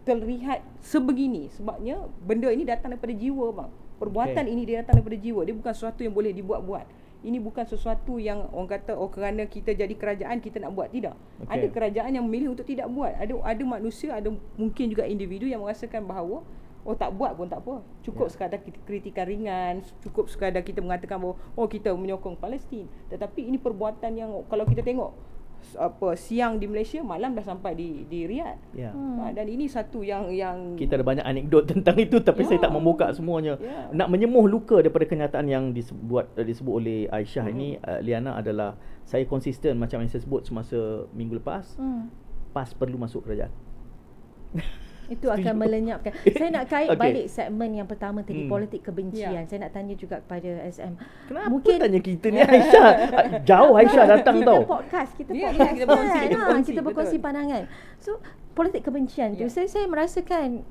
terlihat sebegini. Sebabnya benda ini datang daripada jiwa bang. Perbuatan ini dia datang daripada jiwa. Dia bukan sesuatu yang boleh dibuat-buat. Ini bukan sesuatu yang orang kata kerana kita jadi kerajaan kita nak buat. Tidak. Ada kerajaan yang memilih untuk tidak buat. Ada manusia, ada mungkin juga individu yang merasakan bahawa tak buat pun tak apa. Cukup sekadar kritikan ringan, cukup sekadar kita mengatakan bahawa kita menyokong Palestin. Tetapi ini perbuatan yang kalau kita tengok siang di Malaysia, malam dah sampai di Riyadh. Dan ini satu yang kita ada banyak anekdot tentang itu, tapi saya tak membuka semuanya. Nak menyemuh luka daripada kenyataan yang disebut oleh Aisyah ini, Liana, adalah saya konsisten macam yang saya sebut semasa minggu lepas. PAS perlu masuk kerajaan. Itu akan melenyapkan. Saya nak kait balik segmen yang pertama tadi, politik kebencian. Saya nak tanya juga kepada SM. Kenapa mungkin tanya kita ni Aisyah? Jauh Aisyah datang tau. Kita berkongsi betul. pandangan. So, politik kebencian tu saya merasakan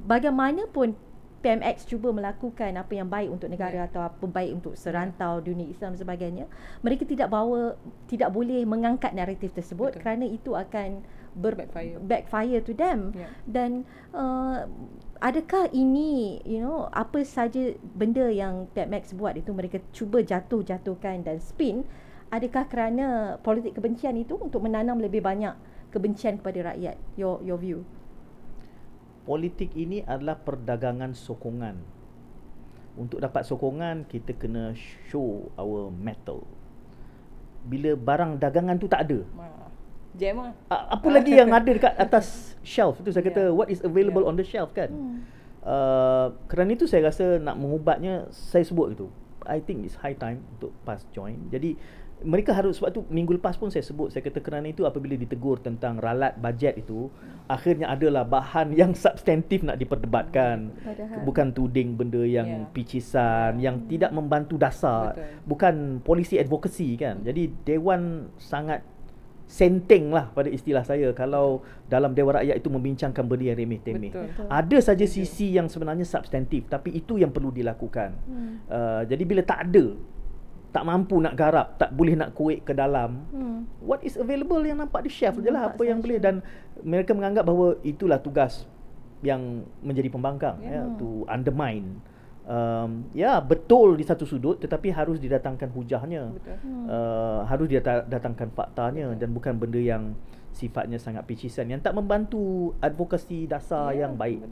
bagaimanapun PMX cuba melakukan apa yang baik untuk negara atau apa baik untuk serantau dunia Islam dan sebagainya, mereka tidak boleh mengangkat naratif tersebut. Kerana itu akan backfire to them. Dan adakah ini apa saja benda yang PMX buat itu mereka cuba jatuhkan dan spin, adakah kerana politik kebencian itu untuk menanam lebih banyak kebencian kepada rakyat? Your view. Politik ini adalah perdagangan sokongan. Untuk dapat sokongan, kita kena show our metal. Bila barang dagangan tu tak ada, jam lah. apa lagi yang ada dekat atas shelf tu, saya kata what is available on the shelf kan. Kerana itu saya rasa nak mengubatnya, saya sebut itu, I think it's high time untuk PAS join. Jadi mereka harus, sebab tu minggu lepas pun saya sebut, saya kata kerana itu apabila ditegur tentang ralat bajet itu, akhirnya adalah bahan yang substantif nak diperdebatkan. Bukan tuding benda yang picisan, yang tidak membantu dasar. Bukan polisi advocacy kan. Jadi Dewan sangat senteng lah pada istilah saya kalau dalam Dewan Rakyat itu membincangkan benda yang remeh-temeh. Ada saja sisi yang sebenarnya substantif, tapi itu yang perlu dilakukan. Jadi bila tak ada, tak mampu nak garap, tak boleh nak kuik ke dalam, what is available yang nampak di shelf je lah, apa yang boleh. Dan mereka menganggap bahawa itulah tugas yang menjadi pembangkang, to undermine. Betul di satu sudut, tetapi harus didatangkan hujahnya, harus didatangkan faktanya, dan bukan benda yang sifatnya sangat picisan yang tak membantu advokasi dasar yang baik.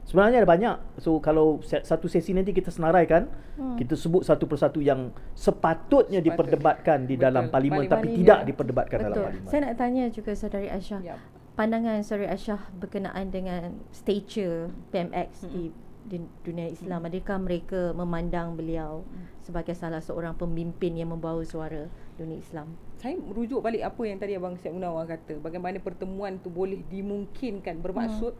Sebenarnya ada banyak. So kalau satu sesi nanti kita senaraikan, kita sebut satu persatu yang sepatutnya diperdebatkan di dalam parlimen, tapi tidak diperdebatkan dalam parlimen. Saya nak tanya juga Saudari Aisyah, pandangan Saudari Aisyah berkenaan dengan stature PMX di di dunia Islam? Adakah mereka memandang beliau sebagai salah seorang pemimpin yang membawa suara dunia Islam? Saya merujuk balik apa yang tadi Abang Syed Munawar kata, bagaimana pertemuan tu boleh dimungkinkan, bermaksud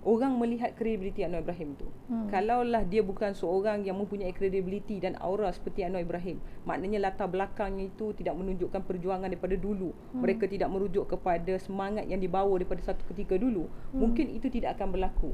orang melihat kredibiliti Anwar Ibrahim tu. Kalaulah dia bukan seorang yang mempunyai kredibiliti dan aura seperti Anwar Ibrahim, maknanya latar belakangnya itu tidak menunjukkan perjuangan daripada dulu. Mereka tidak merujuk kepada semangat yang dibawa daripada satu ketika dulu. Mungkin itu tidak akan berlaku.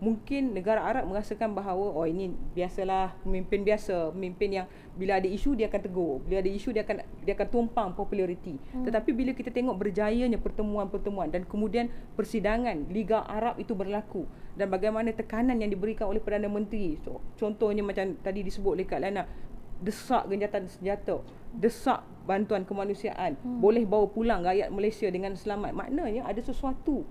Mungkin negara Arab merasakan bahawa ini biasalah, pemimpin biasa, pemimpin yang bila ada isu dia akan tegur, bila ada isu dia akan tumpang populariti. Tetapi bila kita tengok berjayanya pertemuan-pertemuan dan kemudian persidangan Liga Arab itu berlaku dan bagaimana tekanan yang diberikan oleh Perdana Menteri, contohnya macam tadi disebut oleh Kak Lana, desak genjatan senjata, desak bantuan kemanusiaan, boleh bawa pulang rakyat Malaysia dengan selamat. Maknanya ada sesuatu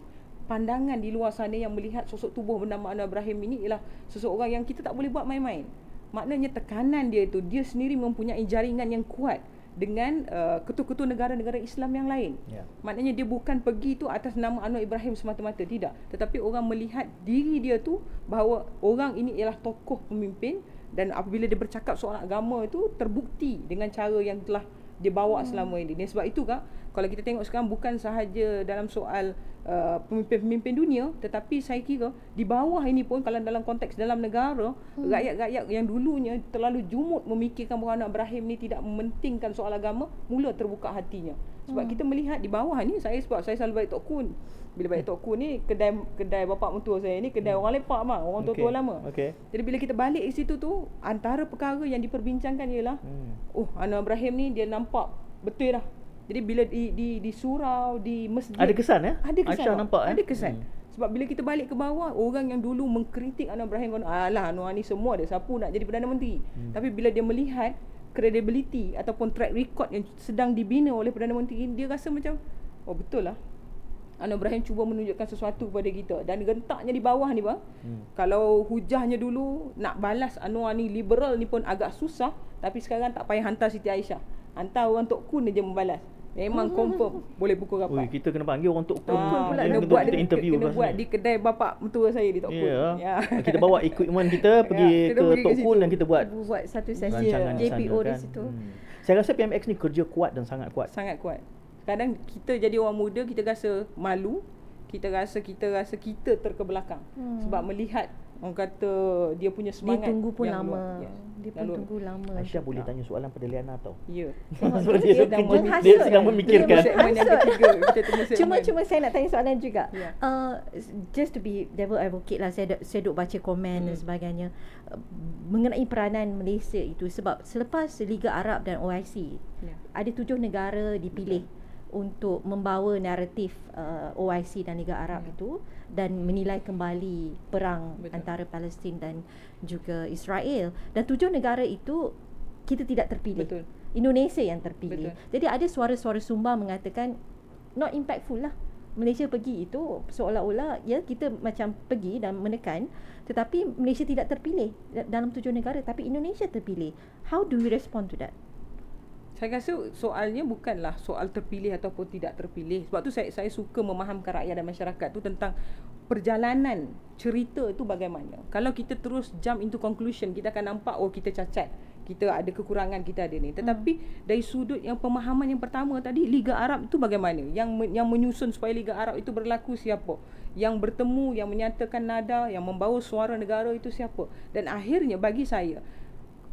pandangan di luar sana yang melihat sosok tubuh bernama Anwar Ibrahim ini ialah seseorang yang kita tak boleh buat main-main. Maknanya tekanan dia itu, dia sendiri mempunyai jaringan yang kuat dengan ketua-ketua negara-negara Islam yang lain. Maknanya dia bukan pergi tu atas nama Anwar Ibrahim semata-mata, tidak. Tetapi orang melihat diri dia tu bahawa orang ini ialah tokoh pemimpin, dan apabila dia bercakap soal agama itu terbukti dengan cara yang telah dia bawa selama ini. Dan sebab itu Kak, kalau kita tengok sekarang bukan sahaja dalam soal pemimpin-pemimpin dunia, tetapi saya kira di bawah ini pun, kalau dalam konteks dalam negara, rakyat-rakyat yang dulunya terlalu jumut memikirkan bahawa Anwar Ibrahim ni tidak mementingkan soal agama, mula terbuka hatinya. Sebab kita melihat di bawah ni, sebab saya selalu balik Tok Kun. Bila balik Tok Kun ni, kedai bapak mentua saya ni, kedai orang lepak mah, orang tua-tua lama. Jadi bila kita balik di situ tu, antara perkara yang diperbincangkan ialah Anwar Ibrahim ni dia nampak betul dah. Jadi bila di surau, di masjid, ada kesan ya? Ada kesan. Aisyah nampak ada kesan. Sebab bila kita balik ke bawah, orang yang dulu mengkritik Anwar Ibrahim, alah Anwar ni semua ada siapa nak jadi Perdana Menteri. Tapi bila dia melihat credibility ataupun track record yang sedang dibina oleh Perdana Menteri, dia rasa macam betul lah, Anwar Ibrahim cuba menunjukkan sesuatu kepada kita. Dan rentaknya di bawah ni bang, kalau hujahnya dulu nak balas Anwar ni liberal ni pun agak susah, tapi sekarang tak payah hantar Siti Aisyah, hantar orang Tok Kun je membalas. Memang confirm boleh pukul rapat. Kita kena panggil orang Tok Kun pula, kena buat di kedai bapak mentua saya di Tok Kun. Kita bawa equipment kita pergi ke Tok Kun dan kita buat satu sesi JPO di situ. Saya rasa PMX ni kerja kuat dan sangat kuat. Sangat kuat. Kadang kita jadi orang muda, kita rasa malu, kita rasa kita terkebelakang sebab melihat orang kata dia punya semangat. Dia tunggu pun lama. Dia pun tunggu lama. Aisyah boleh tanya soalan pada Liana tau. Ya. Sebab dia sedang memikirkan. Segmen yang ketiga kita tunggu segmen. Cuma saya nak tanya soalan juga. Just to be devil advocate lah, saya duk baca komen dan sebagainya mengenai peranan Malaysia itu, sebab selepas Liga Arab dan OIC ada 7 negara dipilih untuk membawa naratif OIC dan Liga Arab itu dan menilai kembali perang antara Palestin dan juga Israel. Dan 7 negara itu kita tidak terpilih. Indonesia yang terpilih. Jadi ada suara-suara sumbang mengatakan not impactful lah. Malaysia pergi itu seolah-olah kita macam pergi dan menekan, tetapi Malaysia tidak terpilih dalam 7 negara, tapi Indonesia terpilih. How do we respond to that? Saya rasa soalnya bukanlah soal terpilih ataupun tidak terpilih. Sebab tu saya suka memahamkan rakyat dan masyarakat tu tentang perjalanan cerita tu bagaimana. Kalau kita terus jump into conclusion, kita akan nampak kita cacat, kita ada kekurangan, kita ada ni. Tetapi dari sudut yang pemahaman yang pertama tadi, Liga Arab itu bagaimana? Yang menyusun supaya Liga Arab itu berlaku siapa? Yang bertemu, yang menyatakan nada, yang membawa suara negara itu siapa? Dan akhirnya bagi saya,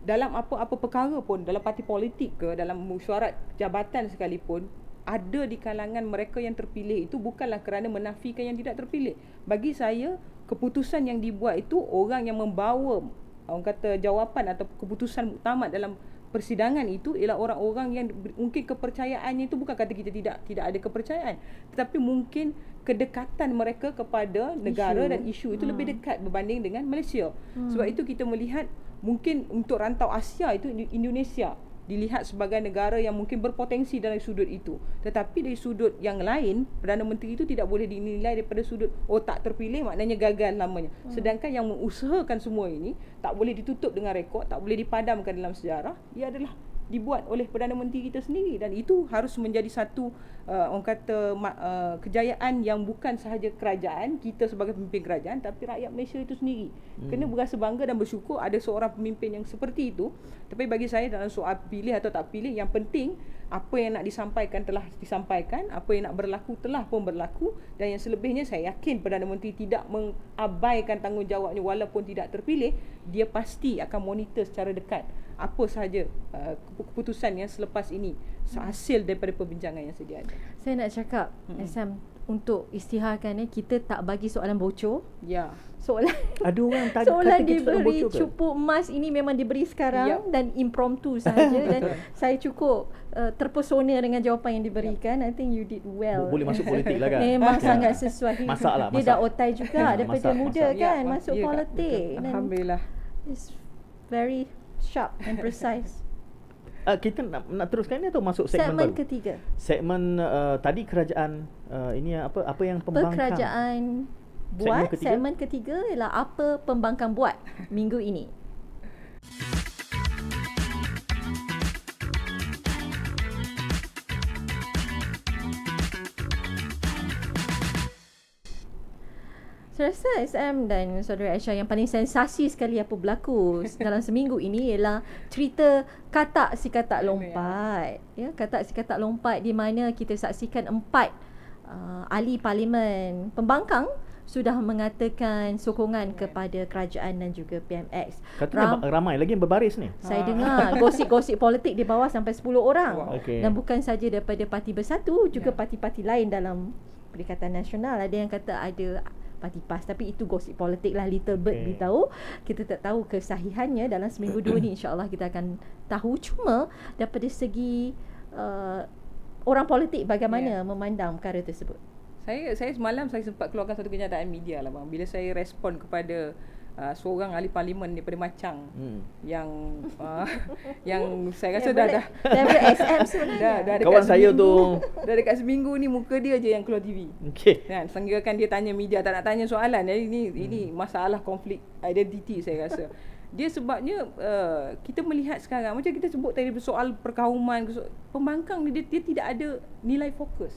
dalam apa-apa perkara pun, dalam parti politik ke, dalam mesyuarat jabatan sekalipun, ada di kalangan mereka yang terpilih itu bukanlah kerana menafikan yang tidak terpilih. Bagi saya, keputusan yang dibuat itu, orang yang membawa orang kata jawapan atau keputusan muktamad dalam persidangan itu ialah orang-orang yang mungkin kepercayaannya itu bukan kata kita tidak ada kepercayaan, tetapi mungkin kedekatan mereka kepada negara dan isu itu lebih dekat berbanding dengan Malaysia. Sebab itu kita melihat mungkin untuk rantau Asia itu Indonesia dilihat sebagai negara yang mungkin berpotensi dari sudut itu. Tetapi dari sudut yang lain, Perdana Menteri itu tidak boleh dinilai daripada sudut tak terpilih maknanya gagal namanya. Sedangkan yang mengusahakan semua ini tak boleh ditutup dengan rekod, tak boleh dipadamkan dalam sejarah. Ia adalah dibuat oleh Perdana Menteri kita sendiri, dan itu harus menjadi satu orang kata kejayaan yang bukan sahaja kerajaan kita sebagai pemimpin kerajaan, tapi rakyat Malaysia itu sendiri kena berasa bangga dan bersyukur ada seorang pemimpin yang seperti itu. Tapi bagi saya dalam soal pilih atau tak pilih, yang penting apa yang nak disampaikan telah disampaikan, apa yang nak berlaku telah pun berlaku, dan yang selebihnya saya yakin Perdana Menteri tidak mengabaikan tanggungjawabnya walaupun tidak terpilih. Dia pasti akan monitor secara dekat apa sahaja keputusan yang selepas ini hasil daripada perbincangan yang sedia ada. Saya nak cakap Sam, untuk isytiharkan kita tak bagi soalan bocor. Ya. Soalan Ada orang tadi soalan kata kita soalan diberi bocor ke? cupu emas ini memang diberi sekarang dan impromptu sahaja dan saya cukup terpesona dengan jawapan yang diberikan. I think you did well. Boleh masuk politik lah kan? Memang Ya. sangat sesuai. Masak lah, Dia masak. dah otai juga daripada Masak, muda masak. kan Ya, masuk ya, Kak. politik. Betul. Dan Alhamdulillah. it's very sharp and precise. Kita nak teruskan ni atau masuk segmen baru? Ketiga. Segmen tadi kerajaan ini apa yang pembangkang? Kerajaan buat. ketiga? Segmen ketiga ialah apa pembangkang buat minggu ini. Saya rasa SM dan saudara Aisyah, yang paling sensasi sekali apa berlaku dalam seminggu ini ialah cerita katak si katak lompat. Ya, katak si katak lompat di mana kita saksikan 4 ahli parlimen pembangkang sudah mengatakan sokongan kepada kerajaan dan juga PMX. Katanya ramai lagi yang berbaris ni. Saya dengar gosip-gosip politik di bawah sampai 10 orang. Wow. Okey. Dan bukan saja daripada Parti Bersatu, juga parti-parti lain dalam Perikatan Nasional. Ada yang kata ada Parti PAS, tapi itu gosip politik lah. Little Bird beritahu. Kita tak tahu kesahihannya. Dalam seminggu dua ni insya-Allah kita akan tahu. Cuma daripada segi orang politik bagaimana memandang perkara tersebut. Saya semalam saya sempat keluarkan satu kenyataan media lah bang. Bila saya respon kepada seorang ahli parlimen daripada Machang yang yang saya rasa dah daripada SM sebenarnya. dah dekat Kawan saya seminggu, tu. dah dekat seminggu ni muka dia je yang keluar TV. Okey. Kan, sehinggakan dia tanya media tak nak tanya soalan. Jadi ini masalah konflik identiti saya rasa. Dia sebabnya kita melihat sekarang macam kita sebut tadi soal perkauman, pembangkang ni dia tidak ada nilai fokus.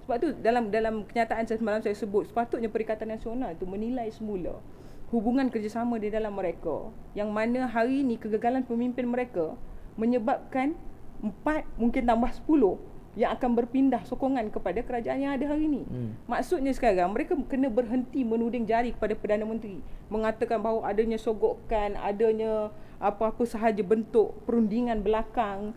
Sebab tu dalam kenyataan saya semalam saya sebut sepatutnya Perikatan Nasional tu menilai semula hubungan kerjasama di dalam mereka, yang mana hari ini kegagalan pemimpin mereka menyebabkan 4 mungkin tambah 10 yang akan berpindah sokongan kepada kerajaan yang ada hari ini. Maksudnya sekarang mereka kena berhenti menuding jari kepada Perdana Menteri, mengatakan bahawa adanya sogokan, adanya apa-apa sahaja bentuk perundingan belakang.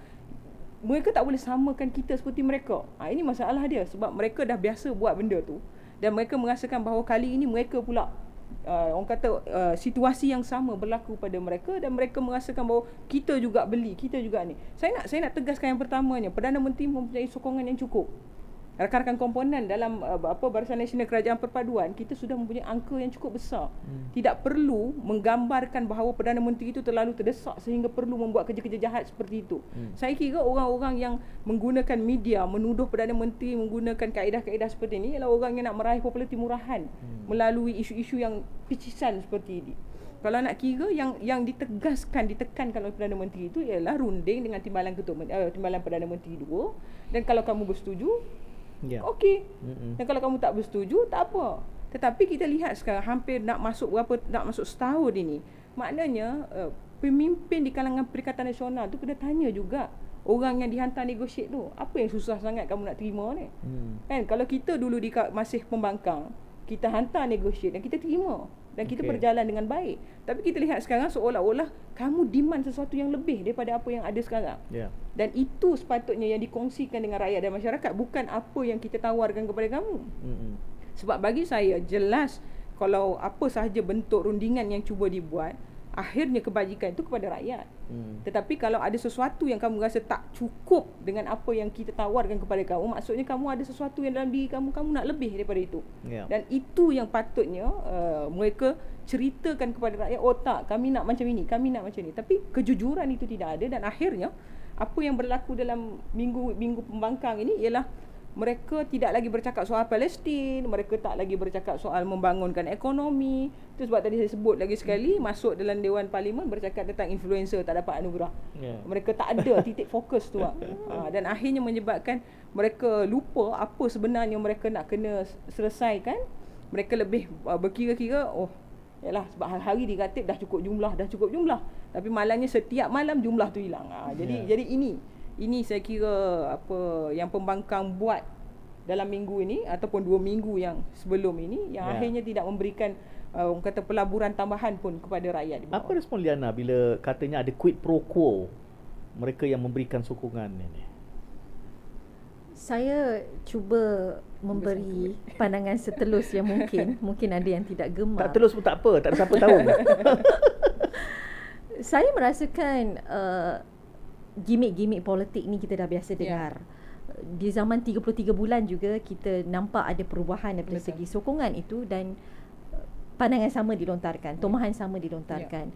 Mereka tak boleh samakan kita seperti mereka. Ini masalah dia, sebab mereka dah biasa buat benda tu dan mereka merasakan bahawa kali ini mereka pula orang kata situasi yang sama berlaku pada mereka, dan mereka merasakan bahawa kita juga beli, kita juga ni. Saya nak tegaskan yang pertamanya, Perdana Menteri mempunyai sokongan yang cukup. Rakan-rakan komponen dalam Barisan Nasional Kerajaan Perpaduan, kita sudah mempunyai angka yang cukup besar. Tidak perlu menggambarkan bahawa Perdana Menteri itu terlalu terdesak sehingga perlu membuat kerja-kerja jahat seperti itu. Saya kira orang-orang yang menggunakan media menuduh Perdana Menteri menggunakan kaedah-kaedah seperti ini ialah orang yang nak meraih populariti murahan melalui isu-isu yang picisan seperti ini. Kalau nak kira yang ditekankan oleh Perdana Menteri itu ialah runding dengan timbalan timbalan Perdana Menteri 2, dan kalau kamu bersetuju, okey. Dan kalau kamu tak bersetuju, tak apa. Tetapi kita lihat sekarang hampir nak masuk setahun ini. Maknanya pemimpin di kalangan Perikatan Nasional tu kena tanya juga orang yang dihantar negotiate tu, apa yang susah sangat kamu nak terima ni? Kan kalau kita dulu masih pembangkang, kita hantar negotiate dan kita terima dan kita berjalan dengan baik. Tapi kita lihat sekarang seolah-olah kamu demand sesuatu yang lebih daripada apa yang ada sekarang. Dan itu sepatutnya yang dikongsikan dengan rakyat dan masyarakat, bukan apa yang kita tawarkan kepada kamu. Sebab bagi saya jelas kalau apa sahaja bentuk rundingan yang cuba dibuat, akhirnya kebajikan itu kepada rakyat. Tetapi kalau ada sesuatu yang kamu rasa tak cukup dengan apa yang kita tawarkan kepada kamu, maksudnya kamu ada sesuatu yang dalam diri kamu nak lebih daripada itu. Dan itu yang patutnya mereka ceritakan kepada rakyat. Oh tak, kami nak macam ini, kami nak macam ini. Tapi kejujuran itu tidak ada, dan akhirnya apa yang berlaku dalam minggu pembangkang ini ialah mereka tidak lagi bercakap soal Palestin, mereka tak lagi bercakap soal membangunkan ekonomi. Itu sebab tadi saya sebut lagi sekali, masuk dalam Dewan Parlimen bercakap tentang influencer tak dapat anugerah. Mereka tak ada titik fokus tu. Dan akhirnya menyebabkan mereka lupa apa sebenarnya mereka nak kena selesaikan. Mereka lebih berkira-kira, yalah sebab hari-hari dikata dah cukup jumlah. Tapi malangnya setiap malam jumlah tu hilang. Jadi ini saya kira apa yang pembangkang buat dalam minggu ini ataupun 2 minggu yang sebelum ini yang akhirnya tidak memberikan orang kata pelaburan tambahan pun kepada rakyat di bawah. Apa respon Liana bila katanya ada quid pro quo mereka yang memberikan sokongan ini? Saya cuba memberi pandangan setelus yang mungkin. Mungkin ada yang tidak gemar. Tak telus pun tak apa, tak ada siapa tahu. Saya merasakan gimmick-gimmick politik ni kita dah biasa dengar. Di zaman 33 bulan juga kita nampak ada perubahan daripada segi sokongan itu dan pandangan sama dilontarkan, tomahan sama dilontarkan,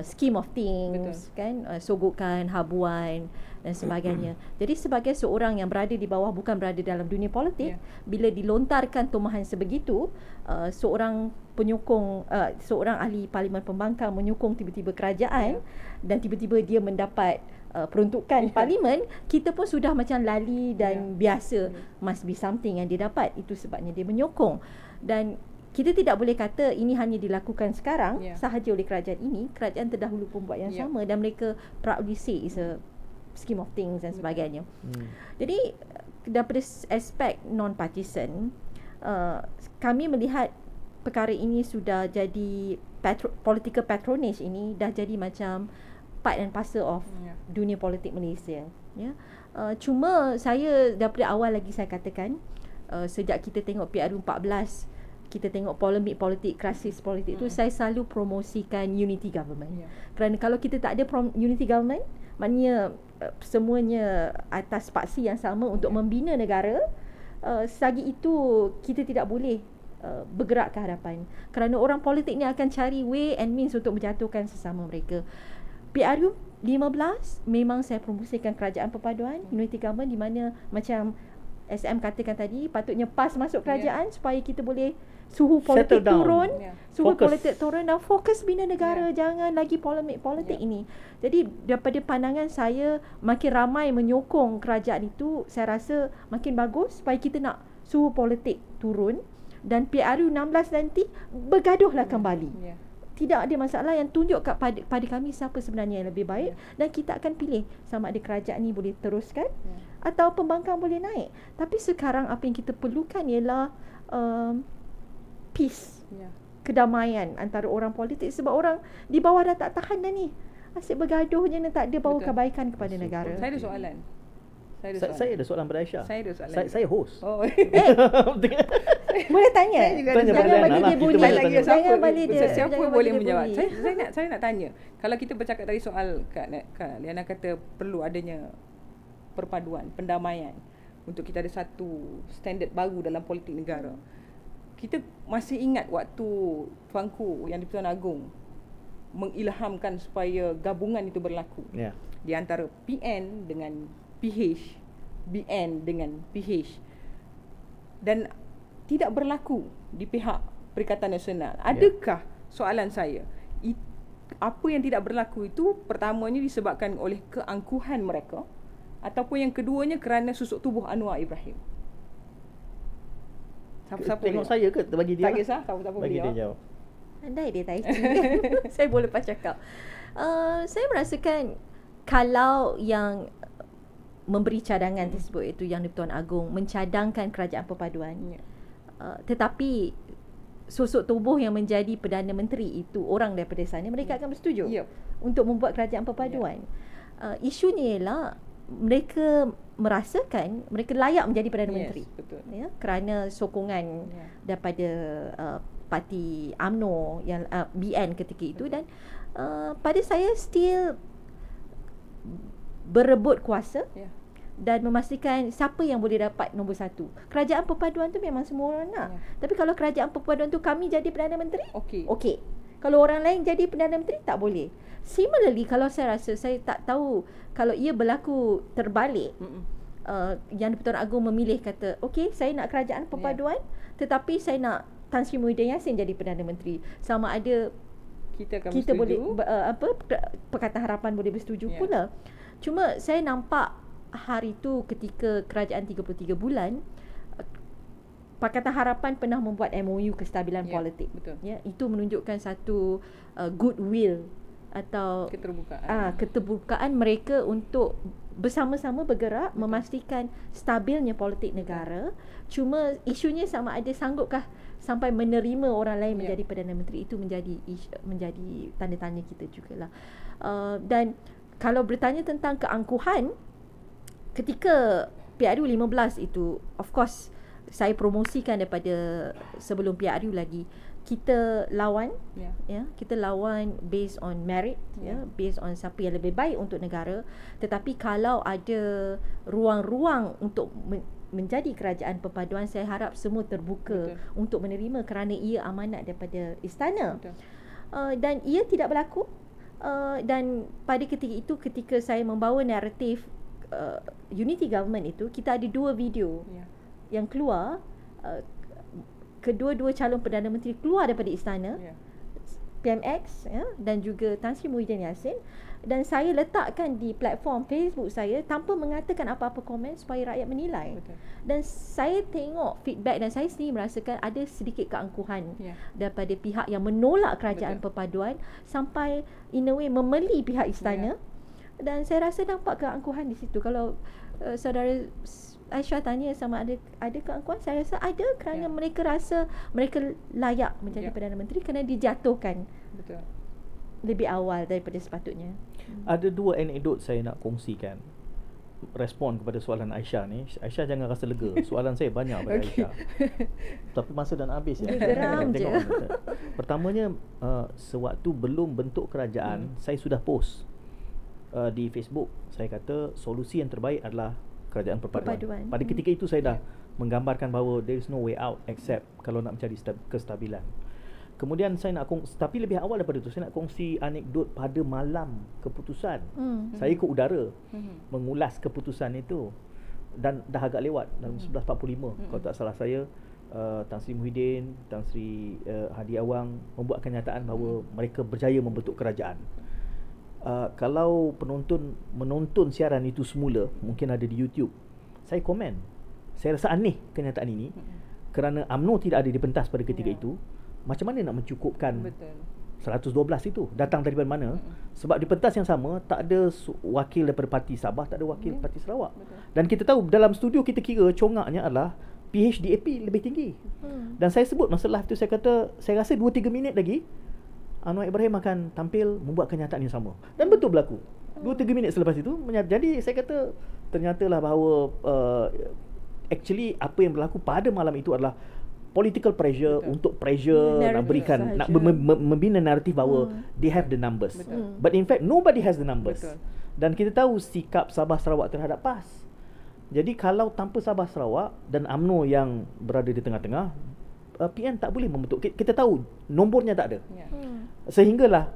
scheme of things, kan, sogokan, habuan dan sebagainya. Jadi sebagai seorang yang berada di bawah, bukan berada dalam dunia politik, bila dilontarkan tomahan sebegitu, seorang penyokong, seorang ahli Parlimen Pembangkang menyokong tiba-tiba kerajaan dan tiba-tiba dia mendapat peruntukan Parlimen, kita pun sudah macam lali dan biasa, must be something yang dia dapat. Itu sebabnya dia menyokong. Dan kita tidak boleh kata ini hanya dilakukan sekarang sahaja oleh kerajaan ini. Kerajaan terdahulu pun buat yang sama dan mereka proudly say is a scheme of things dan sebagainya. Jadi daripada aspek non-partisan, kami melihat perkara ini sudah jadi political patronage ini dah jadi macam part and parcel of dunia politik Malaysia. Cuma saya daripada awal lagi saya katakan, sejak kita tengok PRU 14, kita tengok polemik politik, krisis politik tu, saya selalu promosikan unity government. Kerana kalau kita tak ada unity government, maknanya semuanya atas paksi yang sama untuk membina negara, selagi itu kita tidak boleh bergerak ke hadapan. Kerana orang politik ni akan cari way and means untuk menjatuhkan sesama mereka. PRU 15 memang saya promosikan kerajaan perpaduan, unity government, di mana macam SM katakan tadi, patutnya PAS masuk kerajaan supaya kita boleh suhu politik turun, suhu politik turun dan fokus bina negara, jangan lagi polemik politik ini. Jadi daripada pandangan saya, makin ramai menyokong kerajaan itu, saya rasa makin bagus supaya kita nak suhu politik turun dan PRU 16 nanti bergaduhlah kembali. Tidak ada masalah, yang tunjuk pada kami siapa sebenarnya yang lebih baik dan kita akan pilih sama ada kerajaan ni boleh teruskan atau pembangkang boleh naik. Tapi sekarang apa yang kita perlukan ialah peace, kedamaian antara orang politik, sebab orang di bawah dah tak tahan dah ni. Asyik bergaduh je dan tak ada bawa kebaikan kepada negara. Saya ada soalan. Saya ada soalan pada Aisyah. Saya ada soalan. Saya host. Boleh tanya? Tanya pada Jangan Liana bagi lah. dia bunyi. Jangan bagi dia. Siapa jangan boleh bagi dia menjawab? bunyi. Saya nak tanya. Kalau kita bercakap tadi soal Kak Liana kata perlu adanya perpaduan, pendamaian untuk kita ada satu standard baru dalam politik negara. Kita masih ingat waktu Tuanku yang di-Pertuan Agong mengilhamkan supaya gabungan itu berlaku di antara PN dengan PH, BN dengan PH, dan tidak berlaku di pihak Perikatan Nasional. Adakah, soalan saya, apa yang tidak berlaku itu pertamanya disebabkan oleh keangkuhan mereka ataupun yang keduanya kerana susuk tubuh Anwar Ibrahim? Siapa tengok saya ke bagi dia? Tak kisah, siapa bagi dia jawab. jawab. Andai dia tai chi. Saya boleh lepas cakap. Saya merasakan kalau yang memberi cadangan tersebut, itu yang di-Pertuan Agong mencadangkan kerajaan perpaduan, tetapi sosok tubuh yang menjadi Perdana Menteri itu orang daripada sana, mereka akan bersetuju untuk membuat kerajaan perpaduan. Isunya ialah mereka merasakan mereka layak menjadi Perdana Menteri, kerana sokongan daripada parti UMNO yang BN ketika itu, dan pada saya still berebut kuasa dan memastikan siapa yang boleh dapat nombor satu. Kerajaan perpaduan tu memang semua orang nak. Tapi kalau kerajaan perpaduan tu kami jadi Perdana Menteri, okey. Kalau orang lain jadi Perdana Menteri, tak boleh. Similarly, kalau saya rasa, saya tak tahu kalau ia berlaku terbalik, Yang di-Pertuan Agong memilih kata, okey, saya nak kerajaan perpaduan, tetapi saya nak Tan Sri Muhyiddin Yassin jadi Perdana Menteri. Sama ada kita boleh Pakatan Harapan boleh bersetuju pula. Cuma saya nampak hari tu ketika kerajaan 33 bulan, Pakatan Harapan pernah membuat MOU kestabilan politik. Betul. Ya, itu menunjukkan satu goodwill atau keterbukaan mereka untuk bersama-sama bergerak memastikan stabilnya politik negara. Cuma isunya sama ada sanggupkah sampai menerima orang lain menjadi Perdana Menteri, itu menjadi tanda tanya kita jugalah. Dan kalau bertanya tentang keangkuhan ketika PRU 15 itu, of course saya promosikan daripada sebelum PRU lagi, kita lawan kita lawan based on merit, based on siapa yang lebih baik untuk negara. Tetapi kalau ada ruang-ruang untuk menjadi kerajaan perpaduan, saya harap semua terbuka untuk menerima kerana ia amanat daripada istana. Dan ia tidak berlaku. Dan pada ketika itu, ketika saya membawa naratif unity government itu, kita ada 2 video yang keluar, kedua-dua calon Perdana Menteri keluar daripada istana, PMX dan juga Tan Sri Muhyiddin Yassin, dan saya letakkan di platform Facebook saya tanpa mengatakan apa-apa komen supaya rakyat menilai. Dan saya tengok feedback dan saya sendiri merasakan ada sedikit keangkuhan daripada pihak yang menolak kerajaan perpaduan sampai in a way memeli pihak istana. Dan saya rasa nampak keangkuhan di situ. Kalau saudara Aisyah tanya sama ada keangkuhan, saya rasa ada, kerana mereka rasa mereka layak menjadi Perdana Menteri kerana dijatuhkan lebih awal daripada sepatutnya. Ada 2 anekdot saya nak kongsikan respon kepada soalan Aisyah ni. Aisyah jangan rasa lega. Soalan saya banyak pada Aisyah. Tapi masa dah nak habis ya. Geram je. Pertamanya, sewaktu belum bentuk kerajaan, saya sudah post di Facebook. Saya kata solusi yang terbaik adalah kerajaan perpaduan. Pada ketika itu saya dah menggambarkan bahawa there is no way out except kalau nak mencari kestabilan. Kemudian saya nak tapi lebih awal daripada itu, saya nak kongsi anekdot pada malam keputusan. Saya ke udara mengulas keputusan itu, dan dah agak lewat dalam 11.45 kalau tak salah saya. Tan Sri Muhyiddin, Tan Sri Hadi Awang membuat kenyataan bahawa mereka berjaya membentuk kerajaan. Kalau penonton menonton siaran itu semula, mungkin ada di YouTube, saya komen, saya rasa aneh kenyataan ini kerana UMNO tidak ada di pentas pada ketika itu. Macam mana nak mencukupkan 112 itu? Datang dari mana? Sebab di pentas yang sama tak ada wakil daripada Parti Sabah, tak ada wakil Parti Sarawak. Dan kita tahu dalam studio kita kira congaknya adalah PHDAP lebih tinggi. Dan saya sebut masa live tu, saya kata saya rasa 2-3 minit lagi Anwar Ibrahim akan tampil membuat kenyataan yang sama. Dan betul berlaku. 2-3 minit selepas itu. Jadi saya kata ternyatalah bahawa actually apa yang berlaku pada malam itu adalah political pressure untuk pressure nak berikan, nak membina naratif bahawa they have the numbers. But in fact nobody has the numbers. Dan kita tahu sikap Sabah Sarawak terhadap PAS. Jadi kalau tanpa Sabah Sarawak dan UMNO yang berada di tengah-tengah, PN tak boleh membentuk. Kita tahu nombornya tak ada. Sehinggalah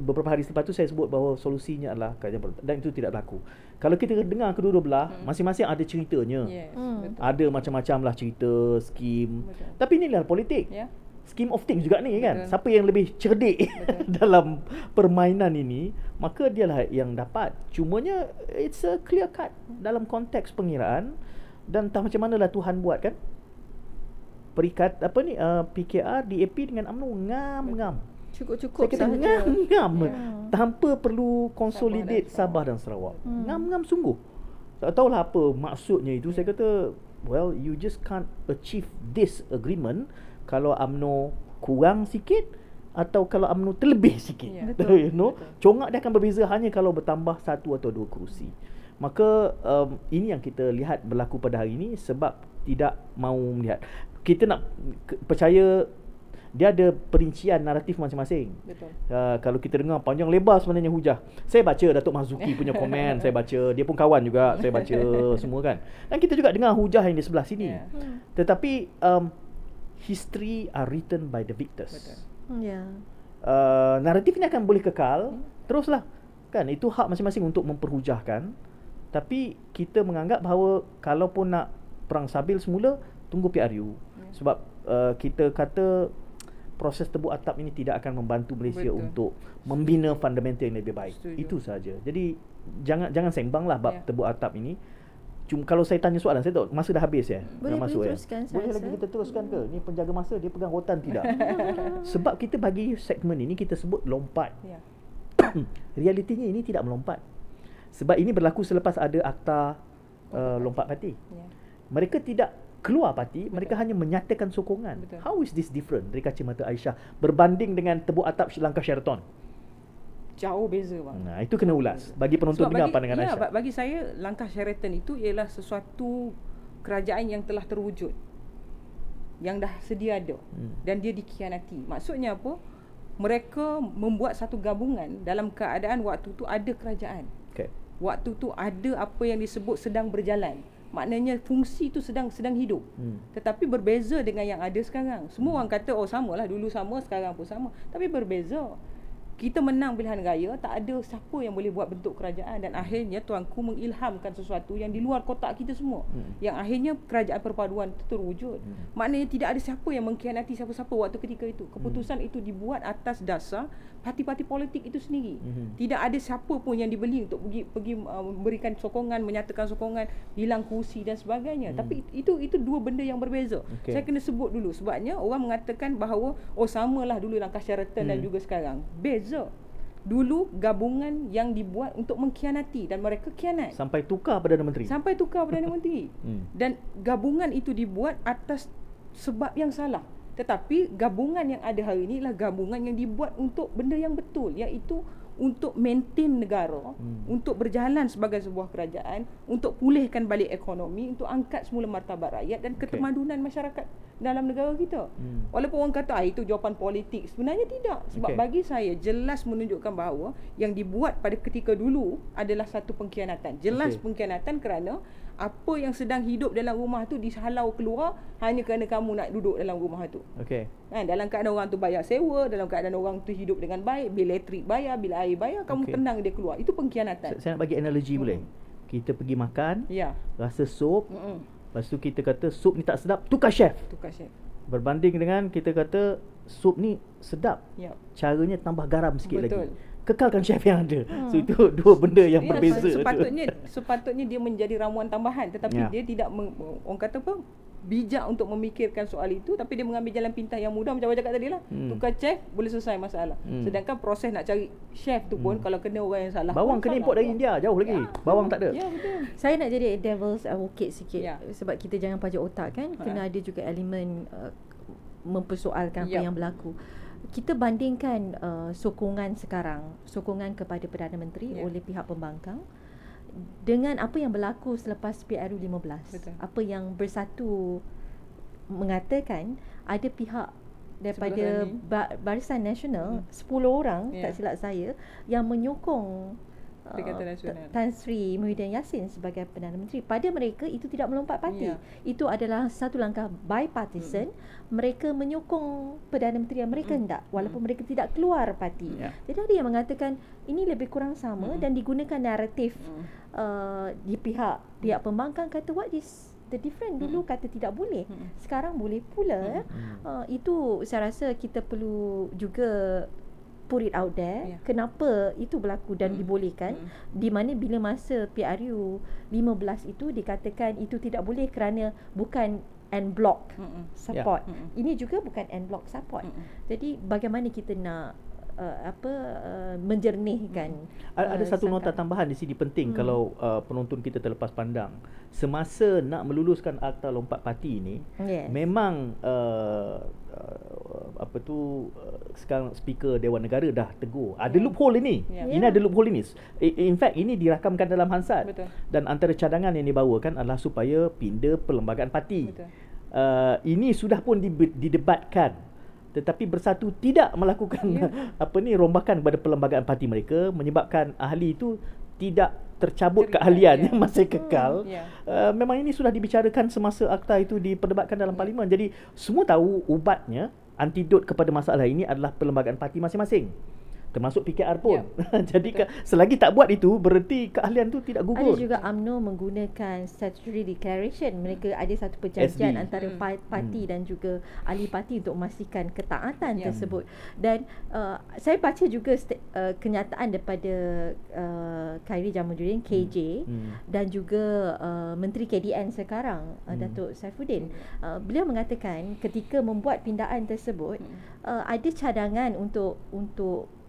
beberapa hari selepas tu saya sebut bahawa solusinya adalah kerajaan perpaduan, dan itu tidak berlaku. Kalau kita dengar kedua-dua belah, masing-masing ada ceritanya. Ada macam-macam lah cerita, skim. Tapi inilah politik. Scheme of things juga ni kan. Siapa yang lebih cerdik dalam permainan ini, maka dialah yang dapat. Cumanya it's a clear cut dalam konteks pengiraan. Dan entah macam manalah Tuhan buat kan. Perikat PKR, DAP dengan UMNO ngam-ngam. Cukup-cukup sahaja. Ngam-ngam. Tanpa perlu consolidate Sabah dan Sarawak. Ngam-ngam sungguh. Tak tahulah apa maksudnya itu. Saya kata, well, you just can't achieve this agreement kalau UMNO kurang sikit atau kalau UMNO terlebih sikit. You know? Congak dia akan berbeza hanya kalau bertambah 1 atau 2 kerusi. Maka ini yang kita lihat berlaku pada hari ini, sebab tidak mahu melihat. Kita nak percaya dia ada perincian naratif masing-masing. Kalau kita dengar panjang lebar sebenarnya hujah. Saya baca Datuk Mahzuki punya komen, saya baca, dia pun kawan juga, saya baca semua kan. Dan kita juga dengar hujah yang di sebelah sini. Tetapi history are written by the victors. Naratif ini akan boleh kekal, teruslah. Kan itu hak masing-masing untuk memperhujahkan. Tapi kita menganggap bahawa kalaupun nak perang sabil semula, tunggu PRU. Sebab kita kata proses tebuk atap ini tidak akan membantu Malaysia untuk membina fundamental yang lebih baik. Setuju. Itu saja. Jadi jangan sembanglah bab tebuk atap ini. Cuma kalau saya tanya soalan, saya tahu masa dah habis ya. Boleh dah masuk teruskan, saya Boleh rasa. lagi kita teruskan ke? Ni penjaga masa dia pegang rotan tidak? Sebab kita bagi segmen ini kita sebut lompat. Ya. Realitinya ini tidak melompat. Sebab ini berlaku selepas ada akta lompat parti. Ya. Mereka tidak keluar parti, mereka hanya menyatakan sokongan. Betul. How is this different dari kacamata Aisyah berbanding dengan tebuk atap langkah Sheraton? Jauh beza bang. Nah, itu kena ulas bagi penonton dengar pandangan Aisyah. Bagi saya langkah Sheraton itu ialah sesuatu kerajaan yang telah terwujud, yang dah sedia ada, dan dia dikhianati. Maksudnya apa? Mereka membuat satu gabungan dalam keadaan waktu tu ada kerajaan. Okay. Waktu tu ada apa yang disebut sedang berjalan. Maknanya fungsi tu sedang hidup. Tetapi berbeza dengan yang ada sekarang. Semua orang kata oh samalah, dulu sama, sekarang pun sama. Tapi berbeza. Kita menang pilihan raya, tak ada siapa yang boleh buat bentuk kerajaan, dan akhirnya tuanku mengilhamkan sesuatu yang di luar kotak kita semua. Yang akhirnya kerajaan perpaduan itu terwujud. Maknanya tidak ada siapa yang mengkhianati siapa-siapa waktu ketika itu. Keputusan itu dibuat atas dasar parti-parti politik itu sendiri. Tidak ada siapa pun yang dibeli untuk pergi memberikan sokongan, menyatakan sokongan, bilang kursi dan sebagainya. Tapi itu dua benda yang berbeza. Saya kena sebut dulu sebabnya orang mengatakan bahawa oh samalah dulu langkah Sheraton dan juga sekarang. Beza. Dulu gabungan yang dibuat untuk mengkhianati dan mereka khianat. Sampai tukar Perdana Menteri. Dan gabungan itu dibuat atas sebab yang salah. Tetapi gabungan yang ada hari ini adalah gabungan yang dibuat untuk benda yang betul, iaitu untuk maintain negara, untuk berjalan sebagai sebuah kerajaan, untuk pulihkan balik ekonomi, untuk angkat semula martabat rakyat dan ketemadunan masyarakat dalam negara kita. Walaupun orang kata itu jawapan politik, sebenarnya tidak. Sebab bagi saya jelas menunjukkan bahawa yang dibuat pada ketika dulu adalah satu pengkhianatan. Jelas pengkhianatan kerana apa yang sedang hidup dalam rumah tu dihalau keluar hanya kerana kamu nak duduk dalam rumah tu. Dalam keadaan orang tu bayar sewa, dalam keadaan orang tu hidup dengan baik, bil elektrik bayar, bil air bayar, kamu tenang dia keluar. Itu pengkhianatan. Saya nak bagi analogi boleh? Kita pergi makan, rasa sup, lepas tu kita kata sup ni tak sedap, tukar chef. Berbanding dengan kita kata sup ni sedap, caranya tambah garam sikit lagi. Kekalkan chef yang ada. So itu dua benda yang berbeza. Sepatutnya dia menjadi ramuan tambahan, tetapi dia tidak orang kata apa, bijak untuk memikirkan soal itu, tapi dia mengambil jalan pintas yang mudah macam awak cakap tadi lah. Tukar chef boleh selesai masalah. Sedangkan proses nak cari chef tu pun kalau kena orang yang salah, bawang kena import dari India jauh lagi. Bawang tak ada. Betul. Saya nak jadi devil's advocate sikit. Sebab kita jangan pajak otak kan. Kena ada juga elemen mempersoalkan apa yang berlaku. Kita bandingkan sokongan sekarang, sokongan kepada Perdana Menteri oleh pihak pembangkang dengan apa yang berlaku selepas PRU 15. Apa yang Bersatu mengatakan ada pihak daripada Barisan Nasional 10 orang tak silap saya yang menyokong Tan Sri Muhyiddin Yassin sebagai Perdana Menteri. Pada mereka itu tidak melompat parti. Itu adalah satu langkah bipartisan. Mereka menyokong Perdana Menteri yang mereka hendak walaupun mereka tidak keluar parti. Jadi ada yang mengatakan ini lebih kurang sama dan digunakan naratif di pihak pembangkang kata what is the different. Dulu kata tidak boleh, sekarang boleh pula. Itu saya rasa kita perlu juga put it out there. Kenapa itu berlaku dan dibolehkan, di mana bila masa PRU 15 itu dikatakan itu tidak boleh kerana bukan en bloc support. Ini juga bukan en bloc support. Jadi bagaimana kita nak menjernihkan. Ada satu nota tambahan di sini penting kalau penonton kita terlepas pandang. Semasa nak meluluskan akta lompat parti ini, memang sekarang speaker Dewan Negara dah tegur ada loophole ini. Ini ada loophole ini. In fact ini dirakamkan dalam Hansard. Dan antara cadangan yang dibawakan adalah supaya pindah perlembagaan parti. Ini sudah pun didebatkan. Tetapi Bersatu tidak melakukan rombakan kepada perlembagaan parti mereka, menyebabkan ahli itu tidak tercabut keahliannya, masih kekal. Memang ini sudah dibicarakan semasa akta itu diperdebatkan dalam parlimen. Jadi semua tahu ubatnya, antidot kepada masalah ini adalah perlembagaan parti masing-masing. termasuk PKR pun. Ya, Jadi selagi tak buat itu, berarti keahlian tu tidak Ada gugur. juga UMNO menggunakan statutory declaration. Mereka ada satu perjanjian SD. antara parti dan juga ahli parti untuk memastikan ketaatan Ya. tersebut. Dan saya baca juga kenyataan daripada Khairy Jamaluddin KJ dan juga Menteri KDN sekarang Datuk Saifuddin. Beliau mengatakan ketika membuat pindaan tersebut ada cadangan untuk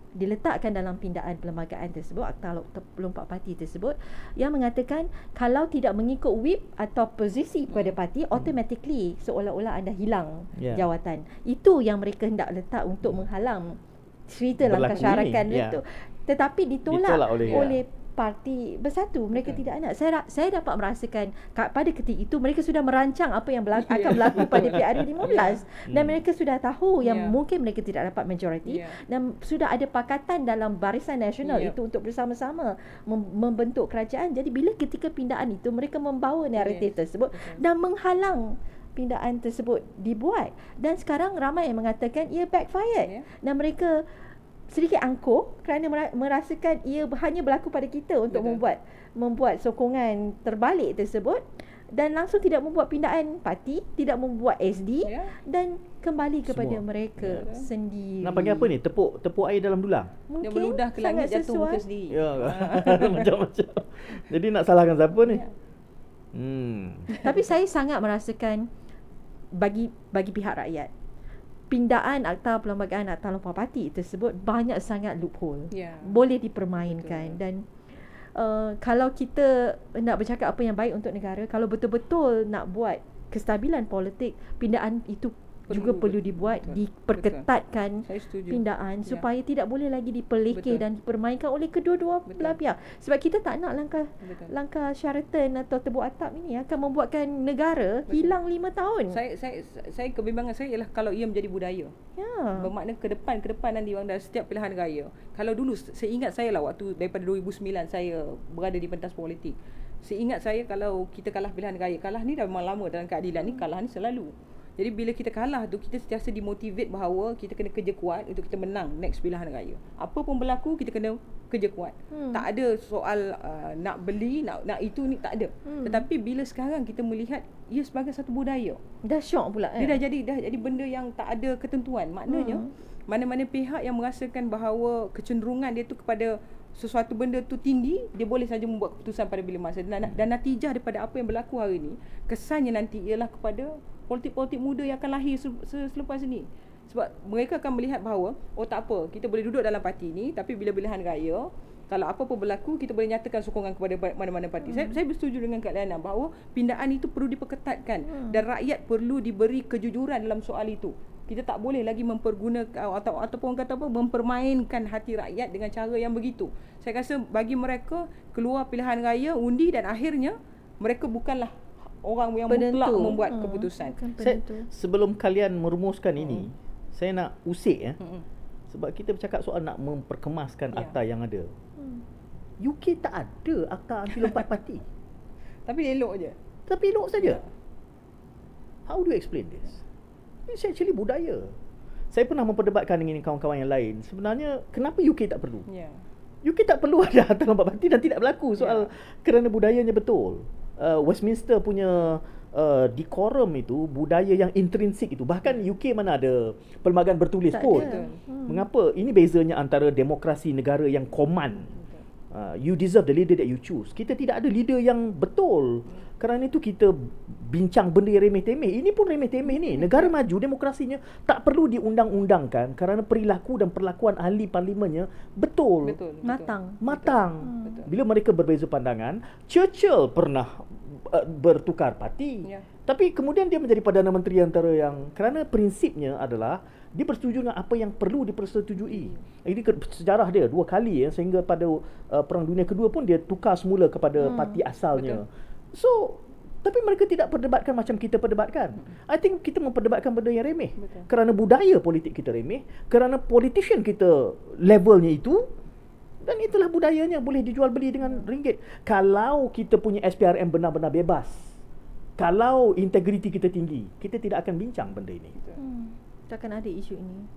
diletakkan dalam pindaan perlembagaan tersebut, Akta Lompat Parti tersebut, yang mengatakan kalau tidak mengikut whip atau posisi pada parti, automatically seolah-olah anda hilang jawatan. Itu yang mereka hendak letak untuk menghalang cerita langkah Berlaku syarakat ini, itu. Tetapi ditolak oleh parti bersatu. Mereka tidak nak. Saya dapat merasakan pada ketika itu mereka sudah merancang apa yang akan berlaku pada PRU 15 dan mereka sudah tahu yang mungkin mereka tidak dapat majoriti dan sudah ada pakatan dalam Barisan Nasional itu untuk bersama-sama membentuk kerajaan. Jadi bila ketika pindaan itu mereka membawa naratif tersebut dan menghalang pindaan tersebut dibuat, dan sekarang ramai yang mengatakan ia backfired dan mereka sedikit angkuh kerana merasakan ia hanya berlaku pada kita untuk membuat sokongan terbalik tersebut dan langsung tidak membuat pindaan parti, tidak membuat SD dan kembali kepada mereka sendiri. Nak panggil apa ni? Tepuk air dalam dulang. Mungkin dia meludah ke langit, jatuh muka sendiri. Ya. Macam-macam. Jadi nak salahkan siapa ni? Tapi saya sangat merasakan bagi pihak rakyat, pindaan Akta Perlembagaan Akta Lompat Parti tersebut banyak sangat loophole. Boleh dipermainkan. Dan kalau kita nak bercakap apa yang baik untuk negara, kalau betul-betul nak buat kestabilan politik, pindaan itu juga perlu dibuat, diperketatkan pindaan supaya tidak boleh lagi dipelekeh dan dipermainkan oleh kedua-dua belah pihak. Sebab kita tak nak langkah Sheraton atau Tebuk Atap ini akan membuatkan negara hilang 5 tahun. Saya kebimbangan saya ialah kalau ia menjadi budaya. Bermakna ke depan nanti dalam setiap pilihan raya. Kalau dulu saya ingat saya lah waktu daripada 2009 saya berada di pentas politik. Seingat saya kalau kita kalah pilihan raya, kalah ni dah memang lama dalam keadilan ni, kalah ni selalu. Jadi bila kita kalah tu, kita sentiasa dimotivate bahawa kita kena kerja kuat untuk kita menang next pilihan raya. Apa pun berlaku, kita kena kerja kuat. Tak ada soal nak beli, nak itu ni, tak ada. Tetapi bila sekarang kita melihat ia sebagai satu budaya, dah syok pula. Dia dah jadi benda yang tak ada ketentuan. Maknanya mana-mana pihak yang merasakan bahawa kecenderungan dia tu kepada sesuatu benda tu tinggi, dia boleh saja membuat keputusan pada bila masa. Dan natijah daripada apa yang berlaku hari ni, kesannya nanti ialah kepada politik-politik muda yang akan lahir selepas ini. Sebab mereka akan melihat bahawa tak apa, kita boleh duduk dalam parti ni, tapi bila pilihan raya, kalau apa-apa berlaku, kita boleh nyatakan sokongan kepada mana-mana parti. Saya bersetuju dengan Kak Liana bahawa pindaan itu perlu diperketatkan dan rakyat perlu diberi kejujuran dalam soal itu. Kita tak boleh lagi mempergunakan ataupun kata apa, mempermainkan hati rakyat dengan cara yang begitu. Saya rasa bagi mereka keluar pilihan raya, undi, dan akhirnya mereka bukanlah orang yang mutlak membuat keputusan. Sebelum kalian merumuskan ini, saya nak usik sebab kita bercakap soal nak memperkemaskan akta yang ada. UK tak ada akta anti lompat parti. Tapi elok je. Tapi elok saja. How do you explain this? It's actually budaya. Saya pernah memperdebatkan dengan kawan-kawan yang lain. Sebenarnya kenapa UK tak perlu? UK tak perlu ada akta lompat parti dan tidak berlaku soal kerana budayanya betul. Westminster punya decorum itu budaya yang intrinsik itu. Bahkan UK mana ada perlembagaan bertulis tak pun. Mengapa? Ini bezanya antara demokrasi negara yang command. You deserve the leader that you choose. Kita tidak ada leader yang betul. Kerana itu kita bincang benda yang remeh-temeh. Ini pun remeh-temeh ni. Negara maju demokrasinya tak perlu diundang-undangkan kerana perilaku dan perlakuan ahli parlimennya betul. Matang. Betul. Bila mereka berbeza pandangan, Churchill pernah bertukar parti. Tapi kemudian dia menjadi Perdana Menteri antara yang, kerana prinsipnya adalah dia bersetuju dengan apa yang perlu dipersetujui. Ini sejarah dia 2 kali sehingga pada Perang Dunia Kedua pun dia tukar semula kepada parti asalnya. So, tapi mereka tidak perdebatkan macam kita perdebatkan. I think kita memperdebatkan benda yang remeh. Kerana budaya politik kita remeh, kerana politician kita levelnya itu, dan itulah budayanya, boleh dijual beli dengan ringgit. Kalau kita punya SPRM benar-benar bebas, kalau integriti kita tinggi, kita tidak akan bincang benda ini. Tak akan ada isu ini.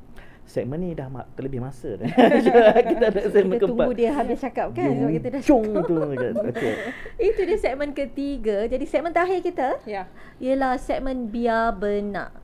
segmen ni dah terlebih masa dah. Kita ada segmen Kita keempat. tunggu dia habis cakap kan, sebab kita dah Cung cakap. tu. Okey. Itu dia segmen ketiga. Jadi segmen terakhir kita Ya. ialah segmen biar benar.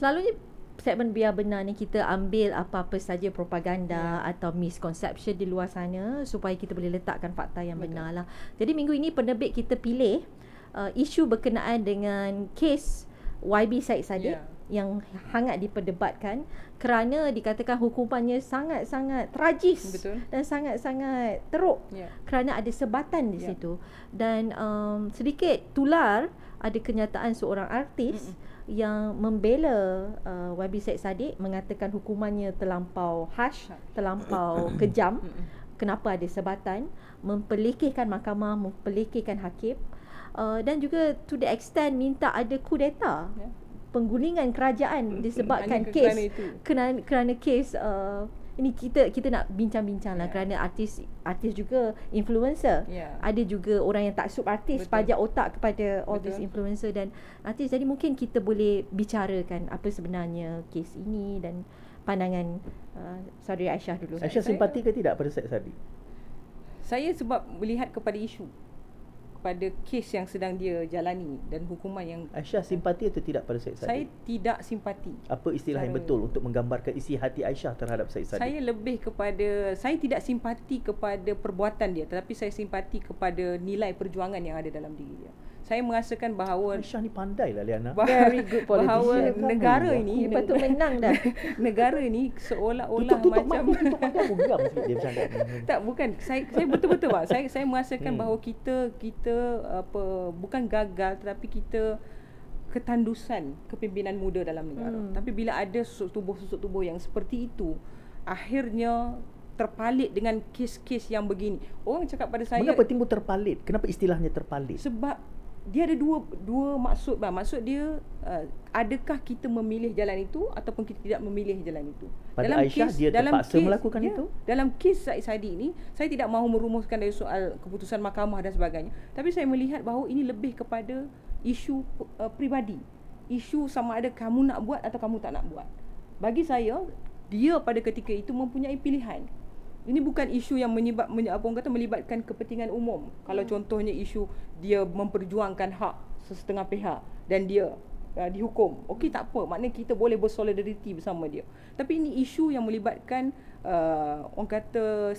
Selalunya segmen biar benar ni kita ambil apa-apa saja propaganda atau misconception di luar sana supaya kita boleh letakkan fakta yang benar lah. Jadi minggu ini penerbit kita pilih isu berkenaan dengan kes YB Syed Saddiq yang hangat diperdebatkan kerana dikatakan hukumannya sangat-sangat tragis. Betul. Dan sangat-sangat teruk kerana ada sebatan di situ. Dan sedikit tular ada kenyataan seorang artis yang membela YB Syed Saddiq, mengatakan hukumannya terlampau harsh, terlampau kejam. Kenapa ada sebatan, memperlekehkan mahkamah, memperlekehkan hakim, dan juga to the extent minta ada kudeta, penggulingan kerajaan disebabkan kes kerana kes ini kita nak bincang-bincang lah kerana artis juga influencer. Ada juga orang yang taksub artis, pajak otak kepada all these influencer dan artis. Jadi mungkin kita boleh bicarakan apa sebenarnya kes ini dan pandangan Saudari Aisyah dulu. Aisyah simpati ke tidak pada Syed Saddiq? Saya sebab melihat kepada isu, pada kes yang sedang dia jalani dan hukuman yang Aisyah simpati atau tidak pada Syed Saddiq? saya tidak simpati. Apa istilah yang betul untuk menggambarkan isi hati Aisyah terhadap Syed Saddiq? Saya lebih kepada, saya tidak simpati kepada perbuatan dia, tetapi saya simpati kepada nilai perjuangan yang ada dalam diri dia. Saya merasakan bahawa Aisyah ni pandai lah Liana. Very good bahawa politician. negara ini Dia patut menang dah. negara ini seolah-olah Tutup macam tutup mata aku geram sikit dia bercakap. tak, bukan, saya betul-betul bang, saya merasakan bahawa kita bukan gagal, tetapi kita ketandusan kepimpinan muda dalam negara. Tapi bila ada susuk tubuh yang seperti itu, akhirnya terpalit dengan kes-kes yang begini. Orang cakap pada saya, Mengapa timbul terpalit? Kenapa istilahnya terpalit? sebab dia ada dua maksud bang. Maksud dia, adakah kita memilih jalan itu ataupun kita tidak memilih jalan itu. Pada Aisyah, dia terpaksa melakukan itu? Dalam kes Syed Saddiq ni, saya tidak mahu merumuskan dari soal keputusan mahkamah dan sebagainya, tapi saya melihat bahawa ini lebih kepada isu peribadi. Isu sama ada kamu nak buat atau kamu tak nak buat. Bagi saya, dia pada ketika itu mempunyai pilihan. Ini bukan isu yang melibatkan kepentingan umum. Kalau contohnya isu dia memperjuangkan hak sesetengah pihak dan dia dihukum, okey, tak apa, maknanya kita boleh bersolidariti bersama dia. Tapi ini isu yang melibatkan orang kata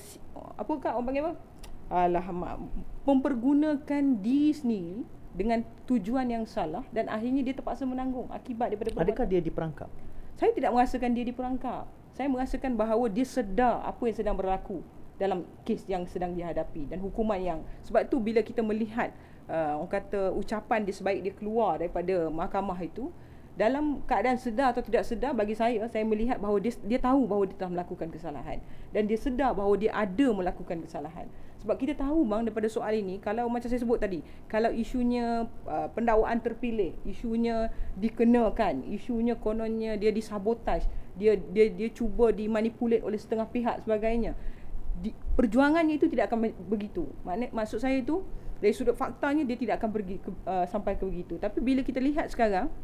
orang panggil apa? Mempergunakan diri sendiri dengan tujuan yang salah dan akhirnya dia terpaksa menanggung akibat daripada perbuatan. Adakah dia diperangkap? Saya tidak merasakan dia diperangkap. Saya merasakan bahawa dia sedar apa yang sedang berlaku dalam kes yang sedang dihadapi dan hukuman yang, sebab tu bila kita melihat orang kata ucapan dia sebaik dia keluar daripada mahkamah itu, dalam keadaan sedar atau tidak sedar, bagi saya melihat bahawa dia tahu bahawa dia telah melakukan kesalahan dan dia sedar bahawa dia ada melakukan kesalahan. Sebab kita tahu bang, daripada soal ini, kalau macam saya sebut tadi, kalau isunya pendakwaan terpilih, isunya dikenakan, isunya kononnya dia disabotaj, dia cuba dimanipulate oleh setengah pihak sebagainya, perjuangannya itu tidak akan begitu. Maksud saya itu, dari sudut faktanya dia tidak akan pergi sampai ke begitu. Tapi bila kita lihat sekarang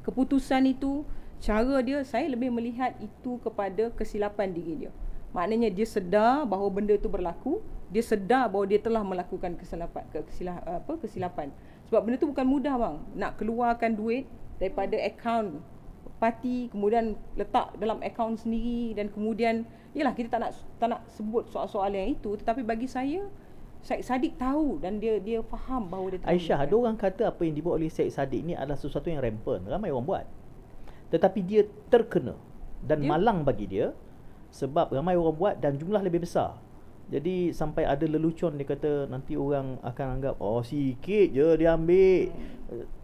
keputusan itu, cara dia, saya lebih melihat itu kepada kesilapan diri dia. Maknanya dia sedar bahawa benda itu berlaku, dia sedar bahawa dia telah melakukan kesilapan. Sebab benda tu bukan mudah bang, nak keluarkan duit daripada akaun parti, kemudian letak dalam akaun sendiri, dan kemudian yalah, kita tak nak sebut soal-soal yang itu, tetapi bagi saya Syed Saddiq tahu dan dia faham bahawa dia telah Aisyah, ada orang kata apa yang dibuat oleh Syed Saddiq ni adalah sesuatu yang rampant, ramai orang buat, tetapi dia terkena dan malang bagi dia sebab ramai orang buat dan jumlah lebih besar. Jadi sampai ada lelucon, dia kata nanti orang akan anggap sikit je dia ambil.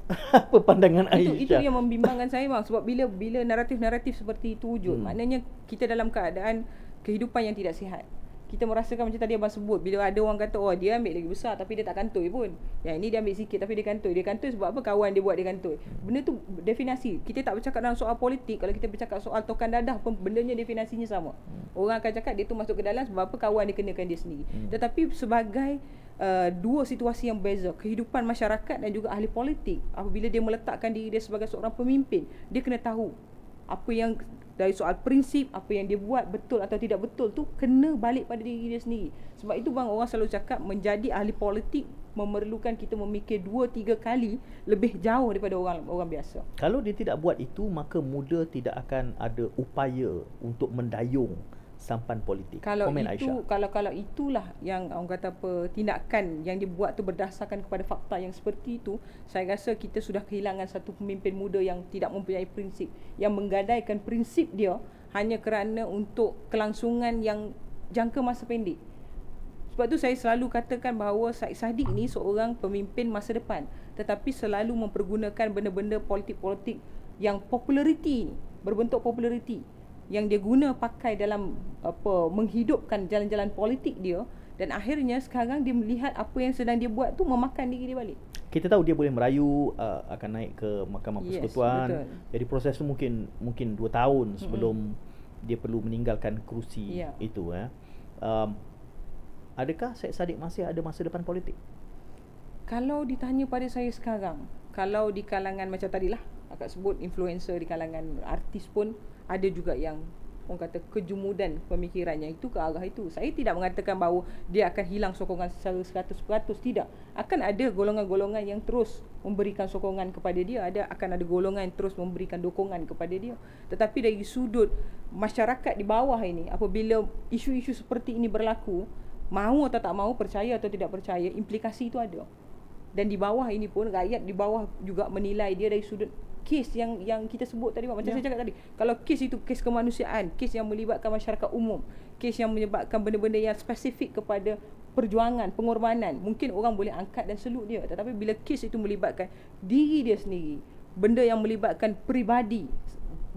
Apa pandangan Aisyah? Itu yang membimbangkan saya bang, sebab bila naratif-naratif seperti itu wujud, maknanya kita dalam keadaan kehidupan yang tidak sihat. kita merasakan macam tadi abang sebut, bila ada orang kata oh dia ambil lagi besar tapi dia tak kantoi pun, yang ini dia ambil sikit tapi dia kantoi sebab apa? Kawan dia buat dia kantoi. Benda tu definasi. Kita tak bercakap dalam soal politik. Kalau kita bercakap soal tokan dadah pun bendanya definasinya sama. Orang akan cakap dia tu masuk ke dalam sebab apa? Kawan dia kenakan dia sendiri. Tetapi sebagai dua situasi yang berbeza, kehidupan masyarakat dan juga ahli politik, apabila dia meletakkan diri dia sebagai seorang pemimpin, dia kena tahu apa yang dari soal prinsip, apa yang dia buat betul atau tidak betul tu kena balik pada diri dia sendiri. Sebab itu bang, orang selalu cakap menjadi ahli politik memerlukan kita memikir 2-3 kali lebih jauh daripada orang biasa. Kalau dia tidak buat itu, maka muda tidak akan ada upaya untuk mendayung sampan politik. Kalau Komen itu, Aisyah. kalau itulah yang orang kata apa, tindakan yang dibuat tu berdasarkan kepada fakta yang seperti itu, saya rasa kita sudah kehilangan satu pemimpin muda yang tidak mempunyai prinsip, yang menggadaikan prinsip dia hanya kerana untuk kelangsungan yang jangka masa pendek. Sebab tu saya selalu katakan bahawa Said Saddiq ni seorang pemimpin masa depan, tetapi selalu mempergunakan benda-benda politik-politik yang populariti, berbentuk populariti, yang dia guna pakai dalam menghidupkan jalan-jalan politik dia, dan akhirnya sekarang dia melihat apa yang sedang dia buat tu memakan diri dia balik. Kita tahu dia boleh merayu, akan naik ke Mahkamah Persekutuan. Betul. Jadi proses tu mungkin 2 tahun sebelum dia perlu meninggalkan kerusi itu. Adakah Said Saddiq masih ada masa depan politik? Kalau ditanya pada saya sekarang, kalau di kalangan macam tadilah akak sebut influencer, di kalangan artis pun ada juga yang orang kata kejumudan pemikirannya itu ke arah itu. Saya tidak mengatakan bahawa dia akan hilang sokongan secara 100%, tidak. Akan ada golongan-golongan yang terus memberikan sokongan kepada dia, akan ada golongan yang terus memberikan dukungan kepada dia. Tetapi dari sudut masyarakat di bawah ini, apabila isu-isu seperti ini berlaku, mahu atau tak mahu, percaya atau tidak percaya, implikasi itu ada. Dan di bawah ini pun rakyat di bawah juga menilai dia dari sudut kes yang kita sebut tadi, macam saya cakap tadi. Kalau kes itu kes kemanusiaan, kes yang melibatkan masyarakat umum, kes yang menyebabkan benda-benda yang spesifik kepada perjuangan, pengorbanan, mungkin orang boleh angkat dan selut dia. Tetapi bila kes itu melibatkan diri dia sendiri, benda yang melibatkan peribadi,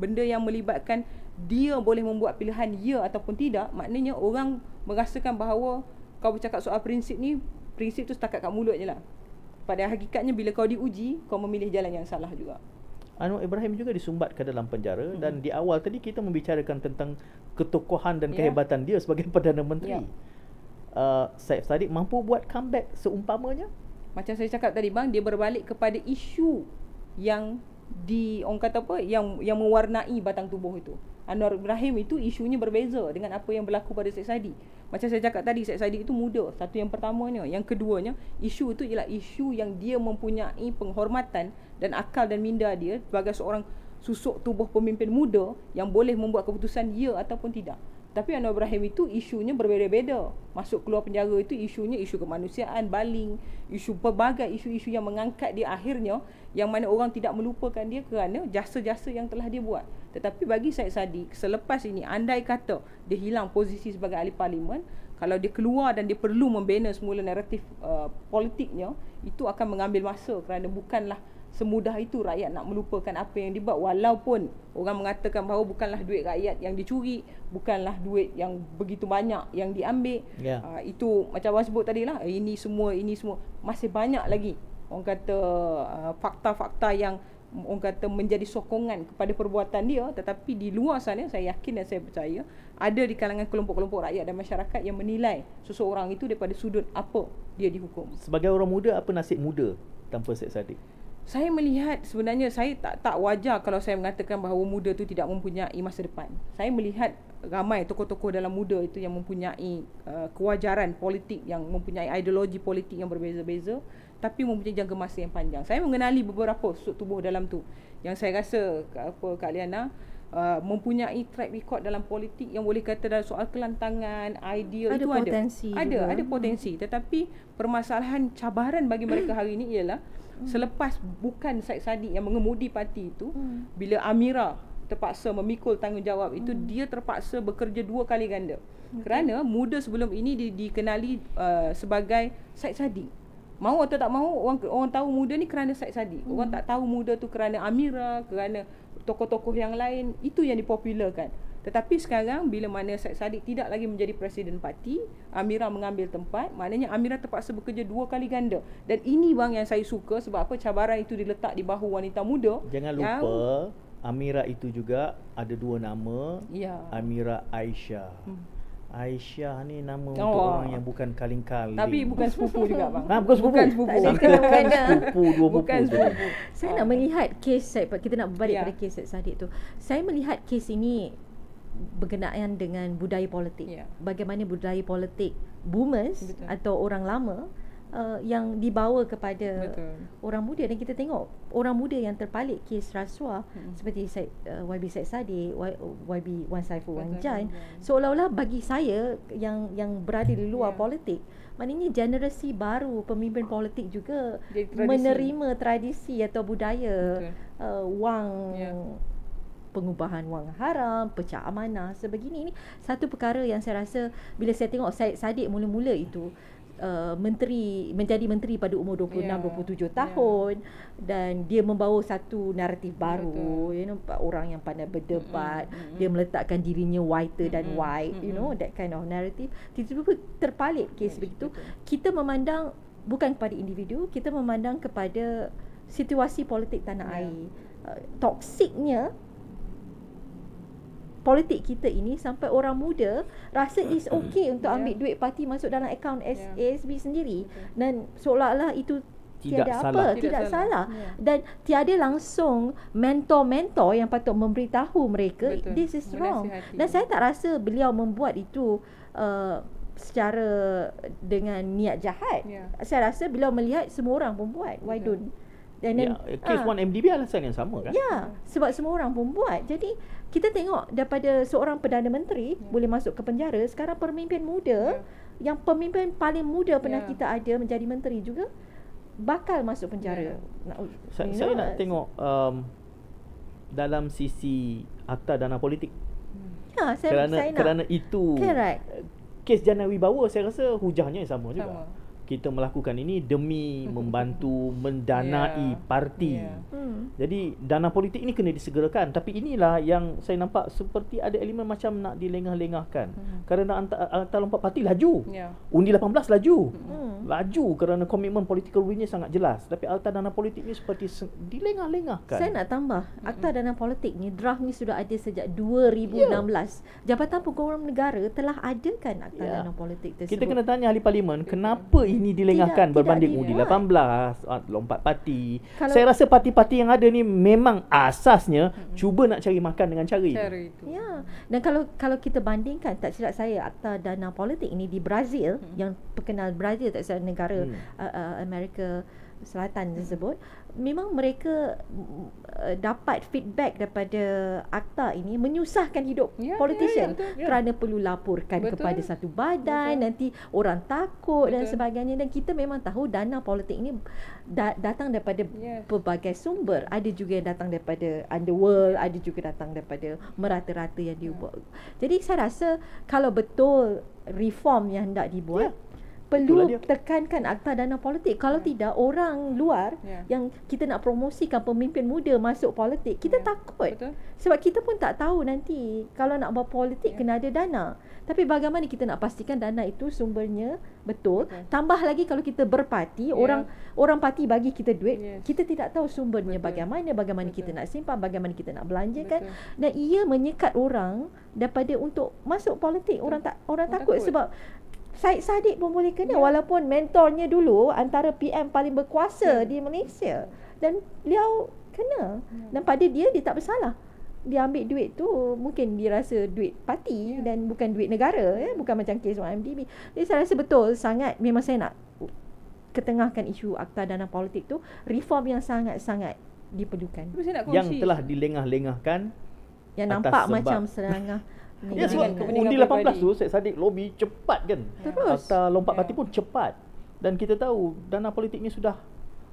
benda yang melibatkan dia boleh membuat pilihan ya ataupun tidak, maknanya orang merasakan bahawa kau bercakap soal prinsip ni, prinsip tu setakat kat mulut je lah. Pada hakikatnya bila kau diuji, kau memilih jalan yang salah juga. Anwar Ibrahim juga disumbat ke dalam penjara, dan di awal tadi kita membicarakan tentang ketokohan dan kehebatan dia sebagai Perdana Menteri. Said Saddiq mampu buat comeback seumpamanya? Macam saya cakap tadi bang, dia berbalik kepada isu yang orang kata apa, yang mewarnai batang tubuh itu. Anwar Ibrahim itu isunya berbeza dengan apa yang berlaku pada Said Saddiq. Macam saya cakap tadi, Said Saddiq itu muda, satu yang pertamanya. Yang keduanya, isu itu ialah isu yang dia mempunyai penghormatan dan akal dan minda dia sebagai seorang susuk tubuh pemimpin muda yang boleh membuat keputusan ya ataupun tidak. Tapi Anwar Ibrahim itu isunya berbeza-beza. Masuk keluar penjara itu isunya isu kemanusiaan, baling, isu pelbagai isu-isu yang mengangkat dia akhirnya, yang mana orang tidak melupakan dia kerana jasa-jasa yang telah dia buat. Tetapi bagi Said Saddiq, selepas ini andai kata dia hilang posisi sebagai ahli parlimen, kalau dia keluar dan dia perlu membina semula naratif politiknya, itu akan mengambil masa kerana bukanlah semudah itu rakyat nak melupakan apa yang dibuat, walaupun orang mengatakan bahawa bukanlah duit rakyat yang dicuri, bukanlah duit yang begitu banyak yang diambil. Itu macam abang sebut tadi lah, ini semua masih banyak lagi orang kata fakta-fakta yang orang kata menjadi sokongan kepada perbuatan dia. Tetapi di luar sana, saya yakin dan saya percaya ada di kalangan kelompok-kelompok rakyat dan masyarakat yang menilai seseorang itu daripada sudut apa dia dihukum. Sebagai orang muda, apa nasib muda tanpa Said Saddiq? Saya melihat sebenarnya saya tak wajar kalau saya mengatakan bahawa muda tu tidak mempunyai masa depan. Saya melihat ramai tokoh-tokoh dalam muda itu yang mempunyai kewajaran politik, yang mempunyai ideologi politik yang berbeza-beza, tapi mempunyai jangka masa yang panjang. Saya mengenali beberapa susuk tubuh dalam tu yang saya rasa Kak Liana mempunyai track record dalam politik yang boleh kata dalam soal kelantangan, idea ada itu potensi ada potensi. Tetapi permasalahan cabaran bagi mereka hari ini ialah selepas bukan Said Saddiq yang mengemudi parti itu, bila Amira terpaksa memikul tanggungjawab itu, dia terpaksa bekerja 2 kali ganda. Kerana muda sebelum ini dikenali sebagai Said Saddiq. Mau atau tak mau, orang tahu muda ni kerana Said Saddiq. Orang tak tahu muda tu kerana Amira, kerana tokoh-tokoh yang lain. Itu yang dipopularkan. Tetapi sekarang bila mana Syed Saddiq tidak lagi menjadi presiden parti, Amira mengambil tempat, maknanya Amira terpaksa bekerja 2 kali ganda. Dan ini bang yang saya suka, sebab apa, cabaran itu diletak di bahu wanita muda. Jangan lupa Amira itu juga ada 2 nama. Ya. Amira Aisyah. Aisyah ni nama untuk orang yang bukan kaling-kaling. Tapi bukan sepupu juga bang. Bukan sepupu. Bukan sepupu. Sangkakan sepupu, 2 pupu. Bukan sepupu. Saya nak melihat kes kita nak berbalik Ya. pada kes Syed Saddiq tu. Saya melihat kes ini berkenaan dengan budaya politik. Ya. Bagaimana budaya politik boomers Betul. atau orang lama yang dibawa kepada Betul. orang muda, dan kita tengok orang muda yang terpalit kes rasuah seperti YB Syed Saddiq, YB Wan Saiful Wan Jan, seolah-olah bagi saya yang berada di luar politik, maknanya generasi baru pemimpin politik juga Jadi tradisi. menerima tradisi atau budaya wang pengubahan wang haram, pecah amanah sebegini. Ini satu perkara yang saya rasa bila saya tengok Syed Saddiq mula-mula itu menjadi menteri pada umur 26-27 tahun, dan dia membawa satu naratif baru, you know, orang yang pandai berdebat, dia meletakkan dirinya whiter dan white, you know, that kind of narrative. Tiba-tiba terpalit kes begitu. Kita memandang bukan kepada individu, kita memandang kepada situasi politik tanah air. Toksiknya politik kita ini sampai orang muda rasa is okay untuk ambil duit parti masuk dalam akaun ASB sendiri, dan seolah-olah itu Tidak tiada salah. apa, tidak salah. Dan tiada langsung mentor-mentor yang patut memberitahu mereka this is wrong. Dan saya tak rasa beliau membuat itu secara dengan niat jahat. Saya rasa beliau melihat semua orang pun buat, why don't. Dan Kes 1MDB alasan yang sama kan? Ya, sebab semua orang pun buat. Jadi kita tengok daripada seorang Perdana Menteri boleh masuk ke penjara, sekarang pemimpin muda yang pemimpin paling muda pernah kita ada menjadi menteri juga bakal masuk penjara. Saya nak tengok dalam sisi akta dana politik. Ya, saya nak kerana itu kes Jana Wibawa, saya rasa hujahnya sama juga. Kita melakukan ini demi membantu mendanai parti. Jadi dana politik ini kena disegerakan. Tapi inilah yang saya nampak seperti ada elemen macam nak dilengah-lengahkan. Kerana Akta Lompat Parti laju. Undi 18 laju. Laju kerana komitmen political will-nya sangat jelas. Tapi akta dana politik ni seperti dilengah-lengahkan. Saya nak tambah, akta dana politik ni draft ni sudah ada sejak 2016. Jabatan Pengurusan Negara telah adakan akta dana politik tersebut. Kita kena tanya ahli parlimen, kenapa ini dilengahkan berbanding undi 18, lompat parti. Saya rasa parti-parti yang ada ni memang asasnya cuba nak cari makan dengan cara itu. Ya. Dan kalau kita bandingkan, tak silap saya, akta dana politik ini di Brazil, yang terkenal Brazil, tak silap negara Amerika Selatan tersebut, memang mereka dapat feedback daripada akta ini menyusahkan hidup politician kerana perlu laporkan kepada satu badan, nanti orang takut dan sebagainya. Dan kita memang tahu dana politik ini datang daripada pelbagai sumber. Ada juga yang datang daripada underworld, ada juga datang daripada merata-rata yang dibuat. Jadi saya rasa kalau betul reform yang hendak dibuat, perlu tekankan akta dana politik. Kalau tidak, orang luar yang kita nak promosikan pemimpin muda masuk politik, kita takut. Sebab kita pun tak tahu nanti kalau nak buat politik kena ada dana. Tapi bagaimana kita nak pastikan dana itu sumbernya betul? Tambah lagi kalau kita berparti, orang parti bagi kita duit, kita tidak tahu sumbernya bagaimana kita nak simpan, bagaimana kita nak belanjakan. Dan ia menyekat orang daripada untuk masuk politik. Orang takut sebab Syed Saddiq pun boleh kena walaupun mentornya dulu antara PM paling berkuasa di Malaysia, dan beliau kena. Dan pada dia tak bersalah. Dia ambil duit tu mungkin dia rasa duit parti dan bukan duit negara, bukan macam kes 1MDB. Jadi saya rasa betul sangat, memang saya nak ketengahkan isu akta dana politik tu, reform yang sangat-sangat diperlukan. Yang telah dilengah-lengahkan, yang nampak macam serangah. Ya, sebab undi 18 tu Syed Saddiq lobby cepat kan. Terus Akta Lompat Parti pun cepat. Dan kita tahu dana politik ni sudah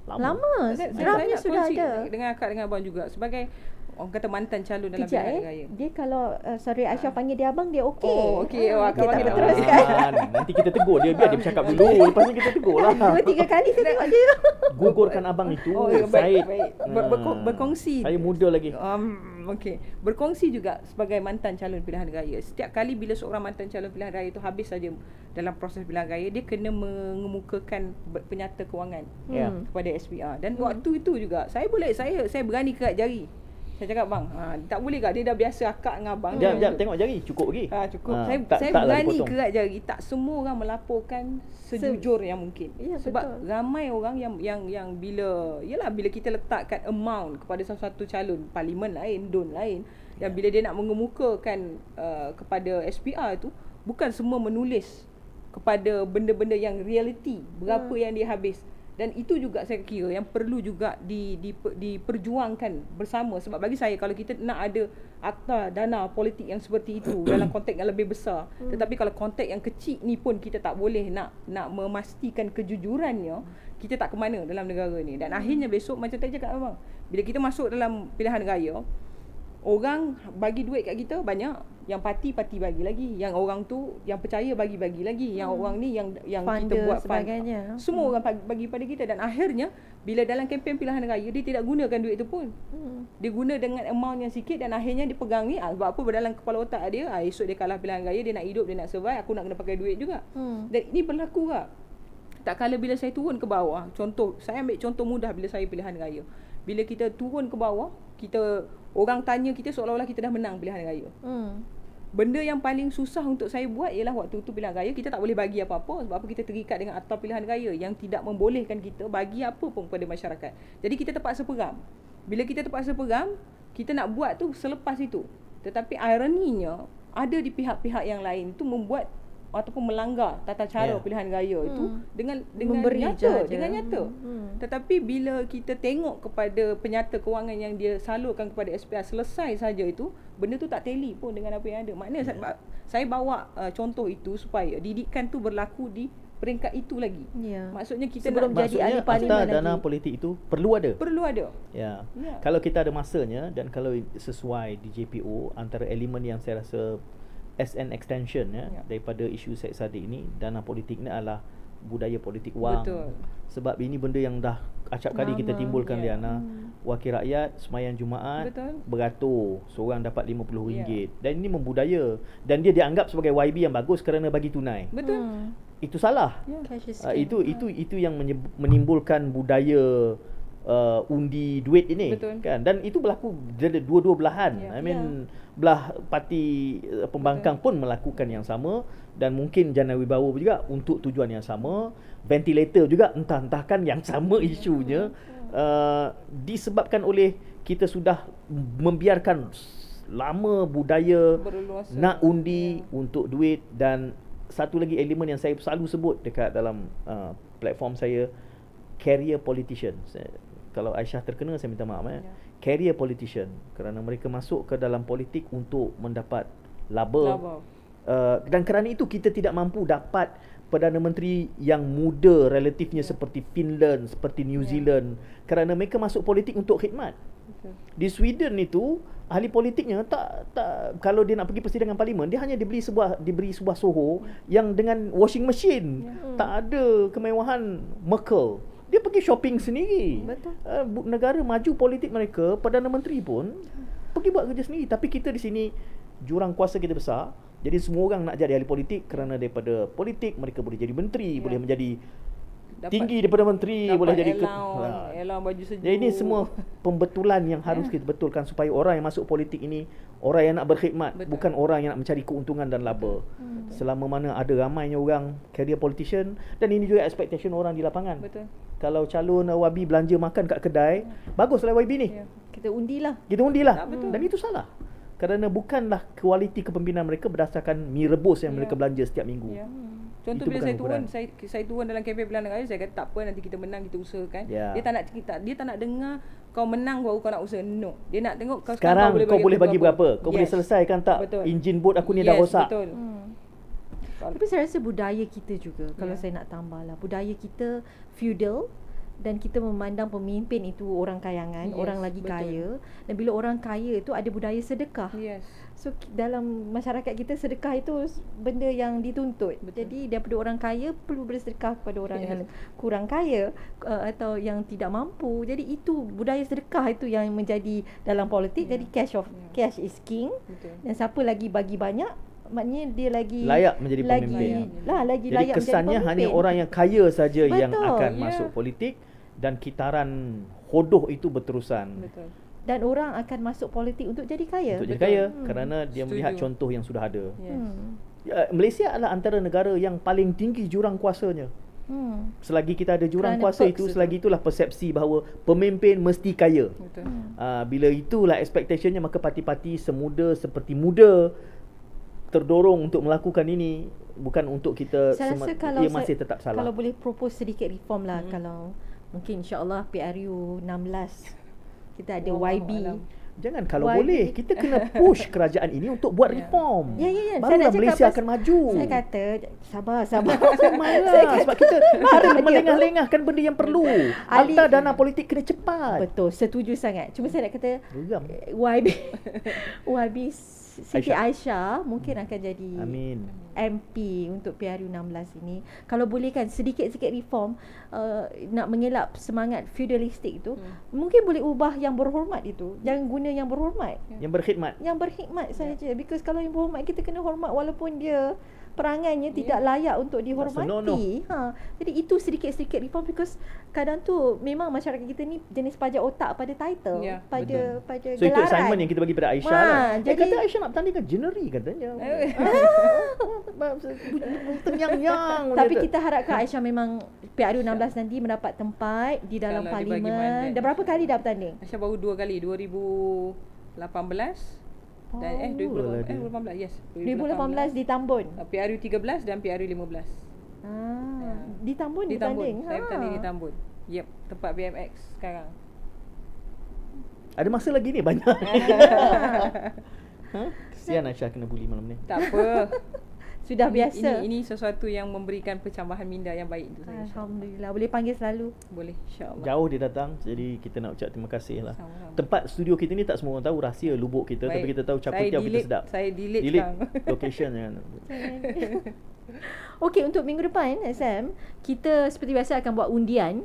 lama. Draftnya sudah ada. Dengan akak dengan abang juga sebagai orang kata mantan calon dalam pilihan raya. Dia kalau Aisyah panggil dia abang, dia okey. Oh, okey. Akak panggil kita teruskan. Nanti kita tegur dia, biar dia bercakap dulu. Lepas ni kita tegur lah. 2-3 kali saya tengok dia. Gugurkan abang itu. Baik. Berkongsi. Saya muda lagi. Okey, berkongsi juga sebagai mantan calon pilihan raya. Setiap kali bila seorang mantan calon pilihan raya itu habis saja dalam proses pilihan raya, dia kena mengemukakan penyata kewangan kepada SPR. Dan waktu itu juga saya berani kerat jari. Saya cakap, bang, tak boleh tak? Dia dah biasa akak dengan abang. Jap, tengok jari. Cukup lagi. Cukup. Saya tak berani dipotong. kerat jari. Tak semua orang melaporkan sejujur yang mungkin. Ya, Sebab betul. ramai orang yang bila kita letakkan amount kepada satu calon parlimen lain, DUN lain, yang bila dia nak mengemukakan kepada SPR tu, bukan semua menulis kepada benda-benda yang realiti, berapa yang dia habis. Dan itu juga saya kira yang perlu juga diperjuangkan bersama. Sebab bagi saya, kalau kita nak ada akta dana politik yang seperti itu dalam konteks yang lebih besar, tetapi kalau konteks yang kecil ni pun kita tak boleh nak memastikan kejujurannya, kita tak ke mana dalam negara ni. Dan akhirnya besok, macam tadi cakap abang, bila kita masuk dalam pilihan raya, orang bagi duit kat kita banyak, yang parti bagi lagi, yang orang tu yang percaya bagi lagi, yang orang ni yang Funder kita buat sebagainya. semua orang bagi pada kita. Dan akhirnya bila dalam kempen pilihan raya, dia tidak gunakan duit tu pun. Dia guna dengan amount yang sikit, dan akhirnya dia pegang ni sebab apa, dalam kepala otak dia, esok dia kalah pilihan raya, dia nak hidup, dia nak survive, aku nak kena pakai duit juga. Dan ini berlaku tak? Tak kala bila saya turun ke bawah, contoh, saya ambil contoh mudah bila saya pilihan raya. Bila kita turun ke bawah, orang tanya kita seolah-olah kita dah menang pilihan raya. Benda yang paling susah untuk saya buat ialah waktu tu pilihan raya, kita tak boleh bagi apa-apa. Sebab apa? Kita terikat dengan akta pilihan raya yang tidak membolehkan kita bagi apa pun kepada masyarakat. Jadi kita terpaksa peram. Bila kita terpaksa peram, kita nak buat tu selepas itu. Tetapi ironinya, ada di pihak-pihak yang lain tu membuat ataupun melanggar tata cara pilihan raya itu dengan Memberi nyata, je. dengan nyata. Tetapi bila kita tengok kepada penyata kewangan yang dia salurkan kepada SPR selesai saja itu, benda tu tak tally pun dengan apa yang ada. Maknanya saya bawa contoh itu supaya didikan tu berlaku di peringkat itu lagi. Ya. Maksudnya kita Sebelum nak jadi ahli Maksudnya parlimen akta lagi. dana politik itu perlu ada. perlu ada. Ya. Ya. Kalau kita ada masanya dan kalau sesuai di JPO, antara elemen yang saya rasa SN extension daripada isu Syed Saddiq ini, dana politik ni adalah budaya politik wang. Betul. Sebab ini benda yang dah acap kali kita Lama. timbulkan, Liana. Wakil rakyat sembahyang Jumaat Betul. beratur, seorang dapat RM50. Dan ini membudaya, dan dia dianggap sebagai YB yang bagus kerana bagi tunai. Betul. Itu salah. Cash is king. Itu yang menimbulkan budaya undi duit ini. Betul. Kan, dan itu berlaku dari dua-dua belahan. Ya. I mean belah parti pembangkang pun melakukan yang sama, dan mungkin Jana Wibawa juga untuk tujuan yang sama. Ventilator juga entah-entahkan yang sama isunya. Disebabkan oleh kita sudah membiarkan lama budaya Berleluasa. nak undi untuk duit. Dan satu lagi elemen yang saya selalu sebut dekat dalam platform saya, career politician. Kalau Aisyah terkena, saya minta maaf career politician, kerana mereka masuk ke dalam politik untuk mendapat laba. Dan kerana itu kita tidak mampu dapat Perdana Menteri yang muda relatifnya seperti Finland, seperti New Zealand, kerana mereka masuk politik untuk khidmat. Di Sweden itu ahli politiknya tak kalau dia nak pergi persidangan parlimen, dia hanya diberi sebuah soho yang dengan washing machine. Tak ada kemewahan Merkel. Dia pergi shopping sendiri. Betul. Negara maju politik mereka, Perdana Menteri pun pergi buat kerja sendiri. Tapi kita di sini jurang kuasa kita besar. Jadi semua orang nak jadi ahli politik kerana daripada politik mereka boleh jadi menteri, boleh menjadi tinggi daripada menteri, boleh jadi allowance baju sejuk. Jadi ini semua pembetulan yang harus kita betulkan supaya orang yang masuk politik ini orang yang nak berkhidmat, bukan orang yang nak mencari keuntungan dan laba. Selama mana ada ramainya orang career politician, dan ini juga expectation orang di lapangan. Betul. Kalau calon wabi belanja makan kat kedai, baguslah YB ni. Kita undilah. Kita undilah. Dan itu salah. Kerana bukanlah kualiti kepimpinan mereka berdasarkan mi rebus yang mereka belanja setiap minggu. Contoh Itu bila bukan saya turun dalam kempen pilihan raya, saya kata tak apa, nanti kita menang, kita usahakan. Dia tak nak dengar kau menang baru kau nak usaha. No. Dia nak tengok kau sekarang kau boleh bagi berapa? Kau boleh selesaikan tak? Betul. Enjin bot aku ni dah rosak. Betul. Tapi saya rasa budaya kita juga, kalau saya nak tambahlah, budaya kita feudal, dan kita memandang pemimpin itu orang kayangan, Yes, orang lagi betul. kaya, dan bila orang kaya itu ada budaya sedekah. Yes. So dalam masyarakat kita sedekah itu benda yang dituntut. Betul. Jadi daripada orang kaya perlu bersedekah kepada orang Yes. yang kurang kaya atau yang tidak mampu. Jadi itu budaya sedekah itu yang menjadi dalam politik. Jadi cash is king. Betul. Dan siapa lagi bagi banyak, maknanya dia lagi Layak menjadi pemimpin. lagi Jadi layak kesannya menjadi hanya pemimpin. orang yang kaya saja yang Betul. akan Ya. masuk politik dan kitaran hodoh itu berterusan. Betul. Dan orang akan masuk politik untuk jadi kaya. Untuk jadi Betul. kaya kerana dia Setuju. melihat contoh yang sudah ada. Yes. Malaysia adalah antara negara yang paling tinggi jurang kuasanya. Selagi kita ada jurang Kerana kuasa perks itu, itu. selagi itulah persepsi bahawa pemimpin mesti kaya. Betul. Bila itulah expectationnya, maka parti-parti seperti muda terdorong untuk melakukan ini, bukan untuk kita Saya rasa kalau ia masih tetap salah. Kalau boleh propose sedikit reform lah, kalau mungkin insya-Allah PRU 16 kita ada YB. Wallahualam. Jangan kalau YB. boleh kita kena push kerajaan ini untuk buat reform. Ya. Saya Barulah nak cakap Malaysia akan pasal- maju. Saya kata sabar. Saya marah sebab kita melengah-lengahkan benda yang perlu. Ali- Harta dana politik kena cepat. Betul, setuju sangat. Cuma saya nak kata Geram. YB Siti Aisyah mungkin akan jadi Amin. MP untuk PRU 16 ini. Kalau boleh kan sedikit-sedikit reform, nak mengelak semangat feudalistik itu, mungkin boleh ubah yang berhormat itu. Jangan guna yang berhormat. Yang berkhidmat. Yang berkhidmat saja. Because kalau yang berhormat kita kena hormat walaupun dia perangannya tidak layak untuk dihormati. senonoh. Jadi itu sedikit-sedikit reform, because kadang tu memang masyarakat kita ni jenis pajak otak pada title, Ya, pada So itu gelaran. assignment yang kita bagi pada Aisyah Wah, lah. jadi- Kata Aisyah nak bertandingkan jeneri katanya. Tenyang-nyang. Tapi kita harapkan Aisyah memang PRU 16 nanti mendapat tempat di dalam Kalau dibagi parlimen. mandat. Dah berapa kali dah bertanding? Aisyah baru 2 kali, 2018 dan 2018, yes. 2018 di Tambun. PRU 13 dan PRU 15. Di Tambun Di Tambun. bertanding. Saya bertanding di Tambun. Yep, tempat BMX sekarang. Ada masa lagi ni banyak. Kesian Aisyah kena bully malam ni. Tak apa. Sudah biasa. Ini sesuatu yang memberikan pencambahan minda yang baik untuk saya. Alhamdulillah. Boleh panggil selalu. Boleh, insya-Allah. Jauh dia datang, jadi kita nak ucap terima kasih lah. Sama-sama. Tempat studio kita ni tak semua orang tahu rahsia lubuk kita, tapi Baik. kita tahu Saya Char Kway Teow kita delete- sedap. saya delete sekarang. location jangan. Okey, untuk minggu depan Sam, kita seperti biasa akan buat undian.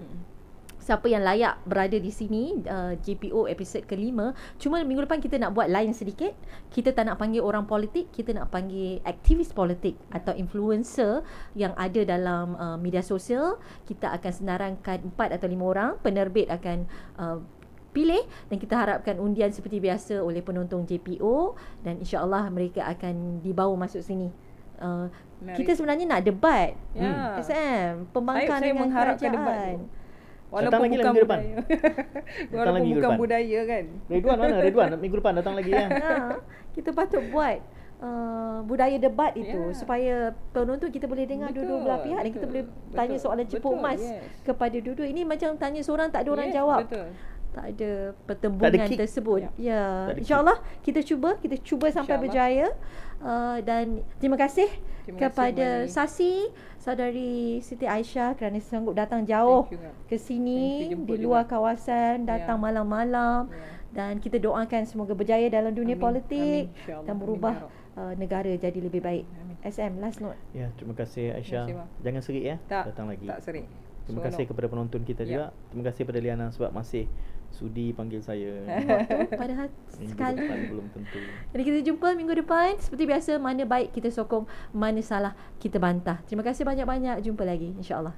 Siapa yang layak berada di sini, JPO episod ke-5. Cuma minggu depan kita nak buat lain sedikit. Kita tak nak panggil orang politik, kita nak panggil aktivis politik atau influencer yang ada dalam media sosial. Kita akan senarangkan 4 atau 5 orang. Penerbit akan pilih, dan kita harapkan undian seperti biasa oleh penonton JPO, dan insya-Allah mereka akan dibawa masuk sini. Menarik. Kita sebenarnya nak debat. Ya. SM, pembangkang Saya dengan mengharapkan debat kerajaan. tu. Datang Walaupun lagi lah bukan minggu depan. budaya. Datang Walaupun lagi minggu bukan depan. budaya kan. Ridwan mana? Ridwan minggu depan datang lagi ya. Kita patut buat budaya debat itu, Ya. supaya penonton kita boleh dengar Betul, dua-dua belah pihak, dan kita betul, boleh tanya betul, soalan cepuk betul, emas yes. kepada dua-dua. Ini macam tanya seorang tak ada orang Yes, jawab. Betul. Tak ada pertembungan kick. tersebut. Ya. Ya, Tak ada insya-Allah kita cuba sampai InsyaAllah. berjaya. Dan terima kasih Terima kasih, kepada Mbak Nini. Sasi, saudari Siti Aisyah, kerana sanggup datang jauh Thank you, Kak. ke sini Thank you, jemput di luar juga. kawasan, datang Ya. malam-malam. Ya. Dan kita doakan semoga berjaya dalam dunia Amin. politik Amin. InsyaAllah. dan Amin, berubah ya negara jadi lebih baik. Amin. SM, last note. Ya, terima kasih Aisyah. Terima kasih, Bang. Jangan serik ya. Tak, Datang lagi. tak serik. Terima Seronok. kasih kepada penonton kita Ya. juga. Terima kasih kepada Liana sebab masih sudi panggil saya. Padahal Minggu sekali. depan belum tentu. Jadi kita jumpa minggu depan. Seperti biasa, mana baik kita sokong, mana salah kita bantah. Terima kasih banyak-banyak. Jumpa lagi insya-Allah.